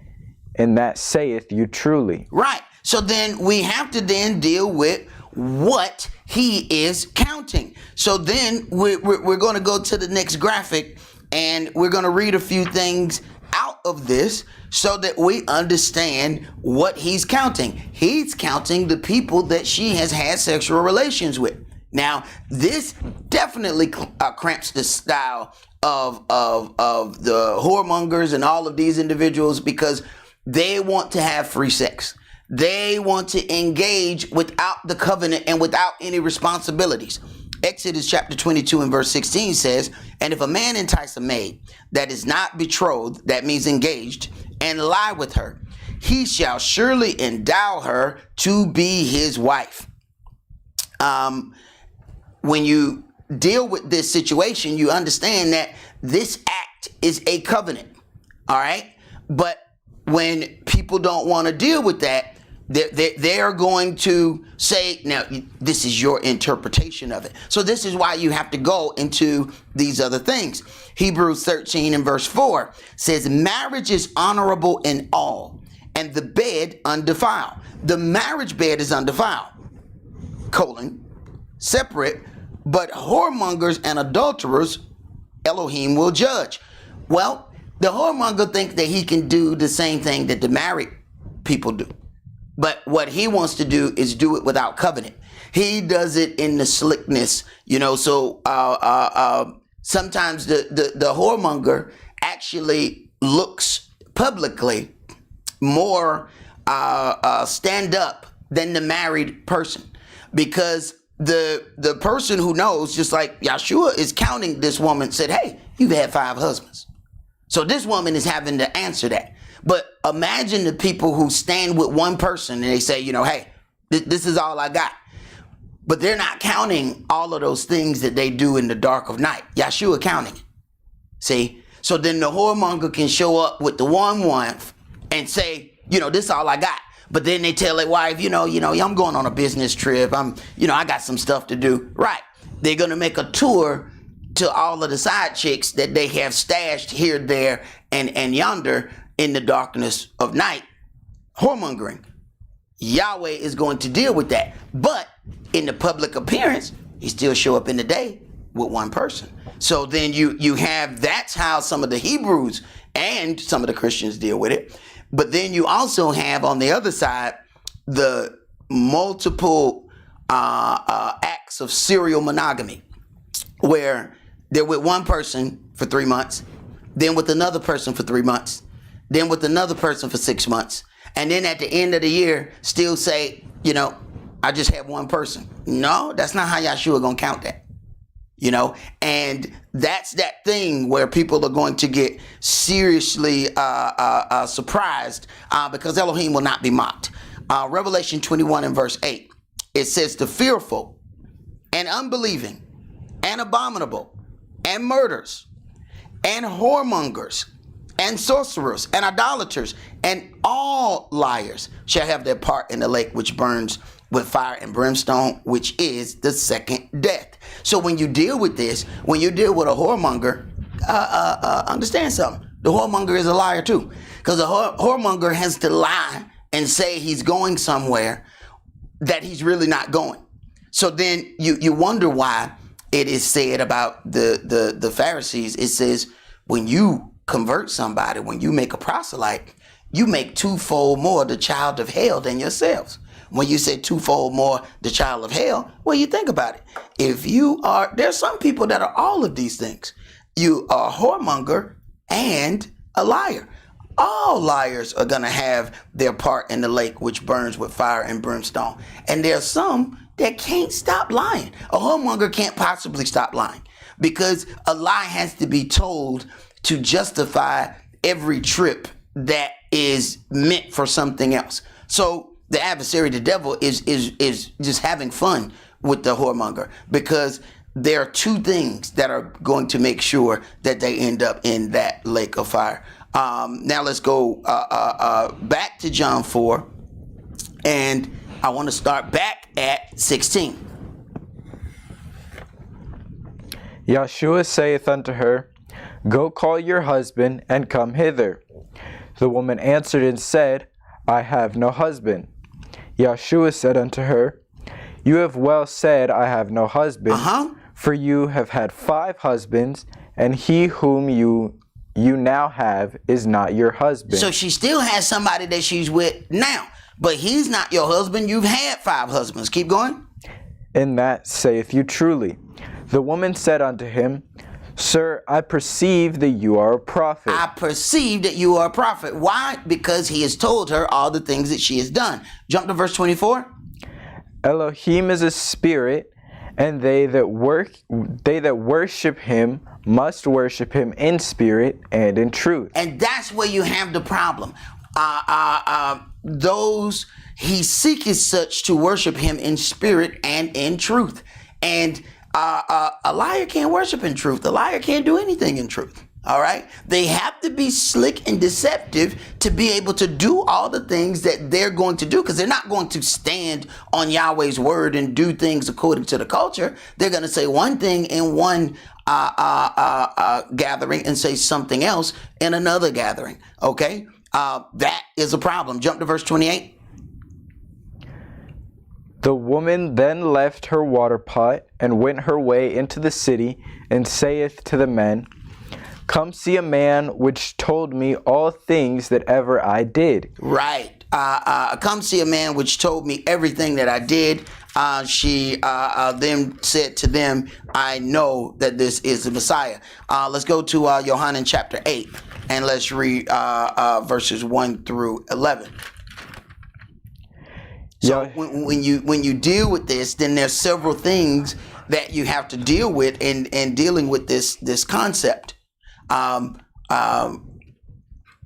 and that saith you truly. Right. So then we have to then deal with what he is counting. So then we're going to go to the next graphic, and we're going to read a few things out of this so that we understand what he's counting. He's counting the people that she has had sexual relations with. Now, this definitely cramps the style of the whoremongers and all of these individuals, because they want to have free sex. They want to engage without the covenant and without any responsibilities. Exodus chapter 22 and verse 16 says, and if a man entice a maid that is not betrothed, that means engaged, and lie with her, he shall surely endow her to be his wife. When you deal with this situation, you understand that this act is a covenant. All right. But when people don't want to deal with that, they're going to say, now, this is your interpretation of it. So this is why you have to go into these other things. Hebrews 13 and verse 4 says, marriage is honorable in all, and the bed undefiled. The marriage bed is undefiled, separate, but whoremongers and adulterers, Elohim will judge. Well, the whoremonger thinks that he can do the same thing that the married people do. But what he wants to do is do it without covenant. He does it in the slickness, so sometimes the whoremonger actually looks publicly more stand up than the married person, because the person who knows, just like Yeshua is counting this woman, said, hey, you've had 5 husbands. So this woman is having to answer that. But imagine the people who stand with one person and they say, hey, this is all I got. But they're not counting all of those things that they do in the dark of night. Yeshua counting it. See? So then the whoremonger can show up with the one wife and say, this is all I got. But then they tell their wife, I'm going on a business trip. I got some stuff to do. Right. They're going to make a tour to all of the side chicks that they have stashed here, there, and yonder in the darkness of night, whoremongering. Yahweh is going to deal with that. But in the public appearance, he still show up in the day with one person. So then you have, that's how some of the Hebrews and some of the Christians deal with it. But then you also have on the other side the multiple acts of serial monogamy, where they're with one person for 3 months, then with another person for 3 months, then with another person for 6 months, and then at the end of the year still say, I just had one person. No, that's not how Yahshua gonna count that. And that's that thing where people are going to get seriously surprised because Elohim will not be mocked. Revelation 21 and verse 8, it says, the fearful and unbelieving and abominable and murderers and whoremongers and sorcerers and idolaters and all liars shall have their part in the lake which burns with fire and brimstone, which is the second death. So when you deal with this, when you deal with a whoremonger, understand something. The whoremonger is a liar too, because the whoremonger has to lie and say he's going somewhere that he's really not going. So then you wonder why it is said about the Pharisees. It says, when you convert somebody, when you make a proselyte, you make twofold more the child of hell than yourselves. When you say twofold more the child of hell, well, you think about it. If you are, there's some people that are all of these things. You are a whoremonger and a liar. All liars are going to have their part in the lake which burns with fire and brimstone. And there's some that can't stop lying. A whoremonger can't possibly stop lying, because a lie has to be told to justify every trip that is meant for something else. So the adversary, the devil, is just having fun with the whoremonger, because there are two things that are going to make sure that they end up in that lake of fire. Now let's go back to John 4, and I want to start back at 16. Yeshua saith unto her, Go call your husband, and come hither. The woman answered and said, I have no husband. Yeshua said unto her, You have well said, I have no husband, for you have had 5 husbands, and he whom you you now have is not your husband. So she still has somebody that she's with now, but he's not your husband. You've had 5 husbands. Keep going. In that saith you truly. The woman said unto him, Sir, I perceive that you are a prophet. I perceive that you are a prophet. Why? Because he has told her all the things that she has done. Jump to verse 24. Elohim is a spirit, and they that worship him must worship him in spirit and in truth. And that's where you have the problem. Those he seeketh such to worship him in spirit and in truth. And a liar can't worship in truth. A liar can't do anything in truth. All right. They have to be slick and deceptive to be able to do all the things that they're going to do, because they're not going to stand on Yahweh's word and do things according to the culture. They're going to say one thing in one gathering and say something else in another gathering. OK, that is a problem. Jump to verse 28. The woman then left her water pot and went her way into the city, and saith to the men, Come see a man which told me all things that ever I did. Right. Come see a man which told me everything that I did. She then said to them, I know that this is the Messiah. Let's go to Yohanan chapter 8, and let's read verses 1 through 11. So when you deal with this, then there's several things that you have to deal with in dealing with this concept. When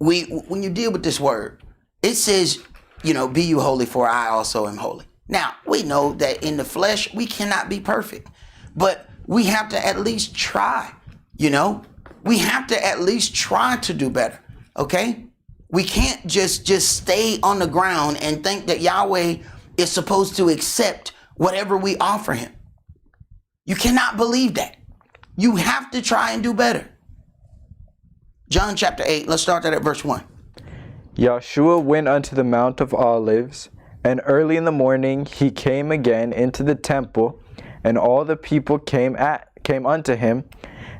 you deal with this word, it says, be you holy, for I also am holy. Now, we know that in the flesh, we cannot be perfect, but we have to at least try, we have to at least try to do better. Okay. We can't just stay on the ground and think that Yahweh is supposed to accept whatever we offer him. You cannot believe that. You have to try and do better. John chapter 8, let's start that at verse 1. Yahshua went unto the Mount of Olives, and early in the morning he came again into the temple, and all the people came unto him,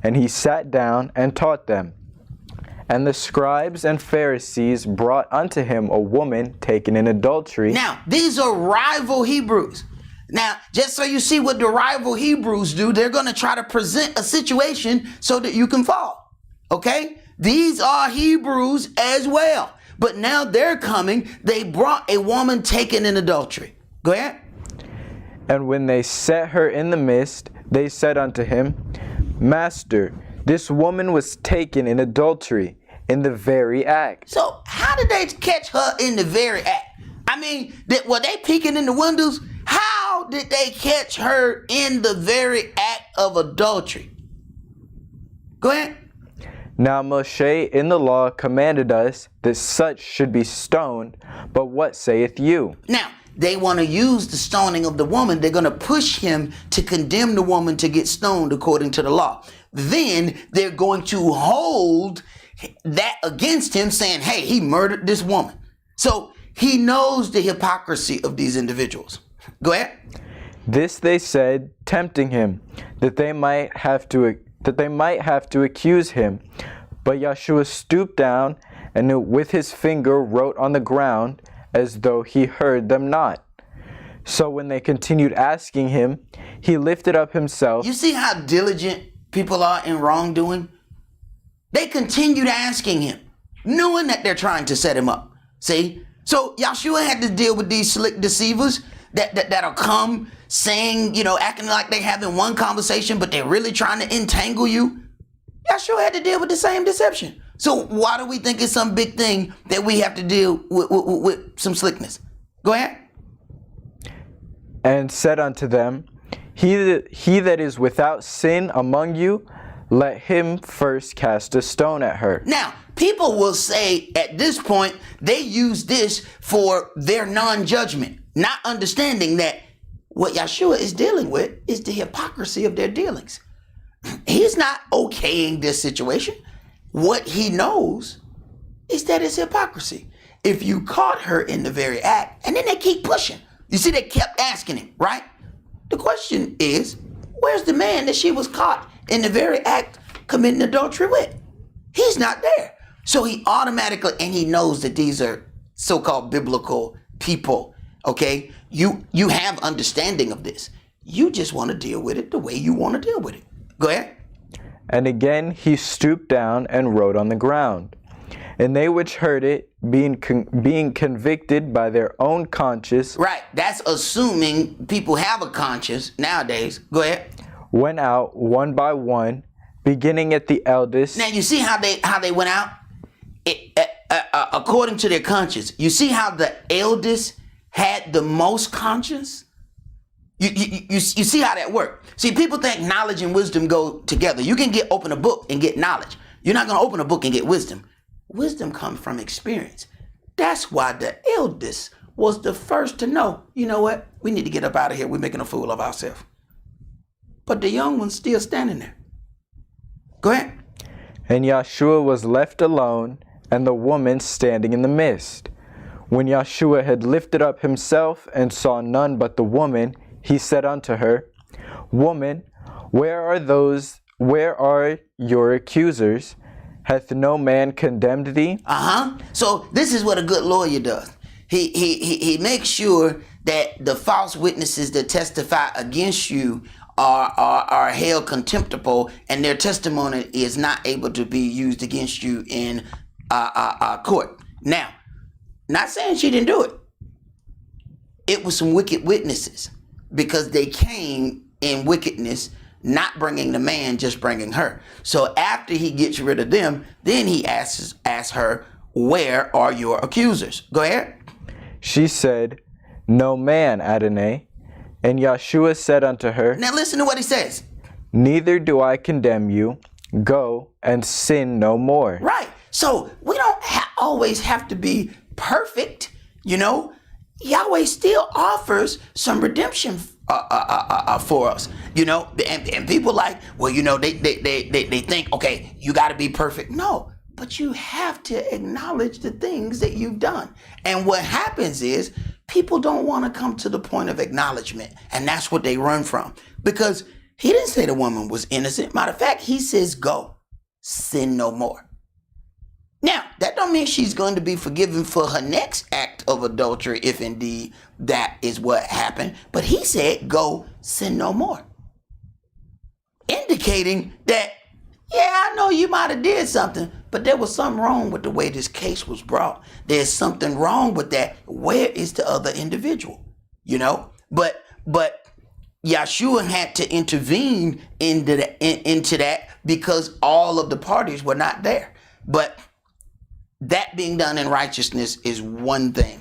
and he sat down and taught them. And the Scribes and Pharisees brought unto him a woman taken in adultery. Now, these are rival Hebrews. Now, just so you see what the rival Hebrews do, they're going to try to present a situation so that you can fall. Okay? These are Hebrews as well. But now they're coming. They brought a woman taken in adultery. Go ahead. And when they set her in the midst, they said unto him, Master, this woman was taken in adultery, in the very act. So how did they catch her in the very act? I mean, were they peeking in the windows? How did they catch her in the very act of adultery? Go ahead. Now Moshe in the law commanded us that such should be stoned, but what saith you? Now, they want to use the stoning of the woman. They're going to push him to condemn the woman to get stoned according to the law. Then they're going to hold that against him, saying, hey, he murdered this woman. So he knows the hypocrisy of these individuals. Go ahead. This they said, tempting him, that they might have to accuse him. But Yahshua stooped down and with his finger wrote on the ground, as though he heard them not. So when they continued asking him, he lifted up himself. You see how diligent people are in wrongdoing? They continued asking him, knowing that they're trying to set him up. See? So Yahshua had to deal with these slick deceivers that'll come saying, acting like they're having one conversation, but they're really trying to entangle you. Yahshua had to deal with the same deception. So why do we think it's some big thing that we have to deal with some slickness? Go ahead. And said unto them, He that is without sin among you, let him first cast a stone at her. Now, people will say at this point, they use this for their non-judgment, not understanding that what Yahshua is dealing with is the hypocrisy of their dealings. He's not okaying this situation. What he knows is that it's hypocrisy. If you caught her in the very act, and then they keep pushing. You see, they kept asking him, right? The question is, where's the man that she was caught in the very act committing adultery with? He's not there. So he automatically, and he knows that these are so-called biblical people, okay? You have understanding of this. You just want to deal with it the way you want to deal with it. Go ahead. And again he stooped down and wrote on the ground. And they which heard it, being convicted by their own conscience, Right, that's assuming people have a conscience nowadays. Go ahead. went out one by one, beginning at the eldest. Now you see how they went out? According to their conscience. You see how the eldest had the most conscience? You see how that worked? See, people think knowledge and wisdom go together. You can open a book and get knowledge. You're not going to open a book and get wisdom. Wisdom comes from experience. That's why the eldest was the first to know, you know what? We need to get up out of here. We're making a fool of ourselves. But the young one's still standing there. Go ahead. And Yahshua was left alone, and the woman standing in the midst. When Yahshua had lifted up himself and saw none but the woman, he said unto her, Woman, where are your accusers? Hath no man condemned thee? So this is what a good lawyer does. He makes sure that the false witnesses that testify against you are held contemptible, and their testimony is not able to be used against you in court. Now, not saying she didn't do it. It was some wicked witnesses, because they came in wickedness, not bringing the man, just bringing her. So after he gets rid of them, then he asks her, where are your accusers? Go ahead. She said, No man, Adonai. And Yahshua said unto her, Now listen to what he says. Neither do I condemn you. Go and sin no more. Right. So we don't always have to be perfect, you know. Yahweh still offers some redemption for us, you know. And people like, well, you know, they think, okay, you got to be perfect. No, but you have to acknowledge the things that you've done. And what happens is people don't want to come to the point of acknowledgement, and that's what they run from, because he didn't say the woman was innocent. Matter of fact, he says, go, sin no more. Now, that don't mean she's going to be forgiven for her next act of adultery, if indeed that is what happened. But he said, go, sin no more. Indicating that, yeah, I know you might have did something, but there was something wrong with the way this case was brought. There's something wrong with that. Where is the other individual? You know? But Yahshua had to intervene into that because all of the parties were not there. But that being done in righteousness is one thing.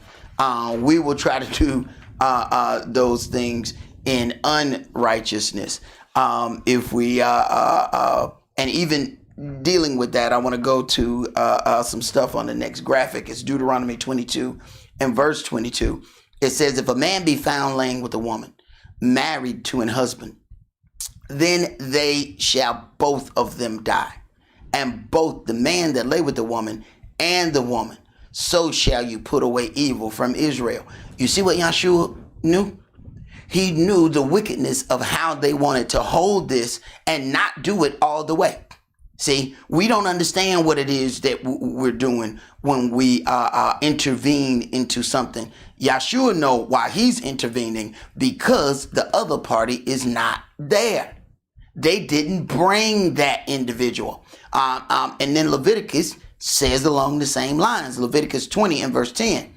We will try to do those things in unrighteousness. If we and even dealing with that, I want to go to some stuff on the next graphic. It's Deuteronomy 22 and verse 22. It says, if a man be found laying with a woman married to an husband, then they shall both of them die, and both the man that lay with the woman and the woman. So shall you put away evil from Israel. You see what Yahshua knew? He knew the wickedness of how they wanted to hold this and not do it all the way. See, we don't understand what it is that we're doing when we intervene into something. Yahshua know why he's intervening, because the other party is not there. They didn't bring that individual. And then Leviticus says along the same lines, Leviticus 20 and verse 10,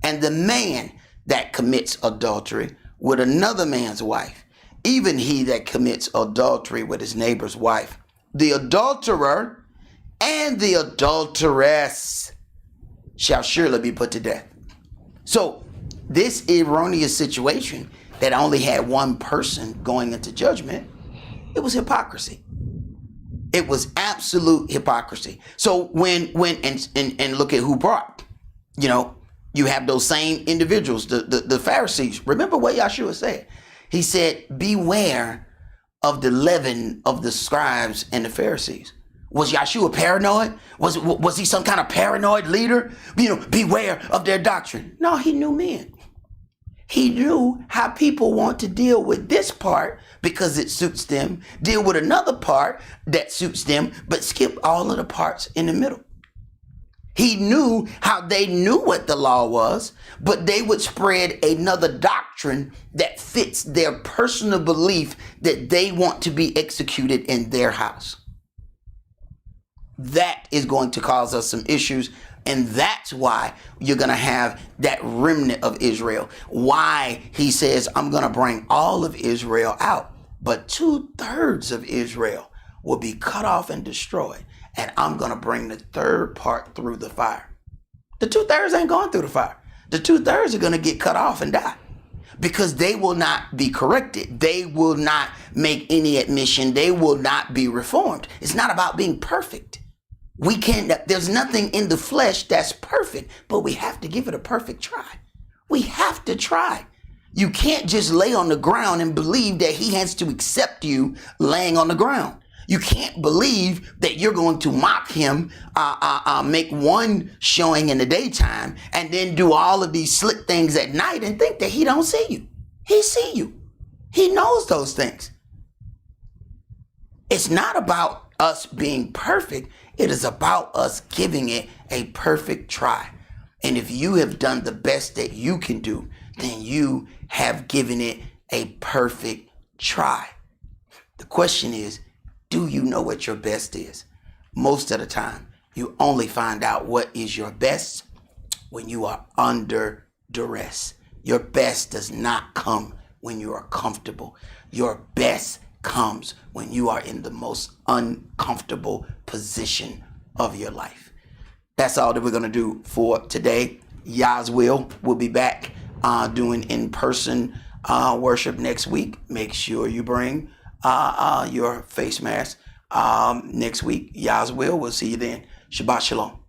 and the man that commits adultery with another man's wife, even he that commits adultery with his neighbor's wife, the adulterer and the adulteress shall surely be put to death. So this erroneous situation that only had one person going into judgment, it was hypocrisy. It was absolute hypocrisy. So when and look at who brought, you know, you have those same individuals, the Pharisees. Remember what Yahshua said. He said, beware of the leaven of the scribes and the Pharisees. Was Yahshua paranoid? Was he some kind of paranoid leader? You know, beware of their doctrine. No, he knew men. He knew how people want to deal with this part because it suits them, deal with another part that suits them, but skip all of the parts in the middle. He knew how they knew what the law was, but they would spread another doctrine that fits their personal belief that they want to be executed in their house. That is going to cause us some issues. And that's why you're going to have that remnant of Israel. Why he says, I'm going to bring all of Israel out, but 2/3 of Israel will be cut off and destroyed. And I'm going to bring the third part through the fire. The 2/3 ain't going through the fire. The 2/3 are going to get cut off and die because they will not be corrected. They will not make any admission. They will not be reformed. It's not about being perfect. We can't, there's nothing in the flesh that's perfect, but we have to give it a perfect try. We have to try. You can't just lay on the ground and believe that he has to accept you laying on the ground. You can't believe that you're going to mock him, make one showing in the daytime and then do all of these slick things at night and think that he don't see you. He see you. He knows those things. It's not about us being perfect. It is about us giving it a perfect try. And if you have done the best that you can do, then you have given it a perfect try. The question is, do you know what your best is? Most of the time, you only find out what is your best when you are under duress. Your best does not come when you are comfortable. Your best comes when you are in the most uncomfortable position of your life. That's all that we're going to do for today. Yah's will, we'll be back doing in-person worship next week. Make sure you bring your face mask next week. Yah's will, we'll see you then. Shabbat shalom.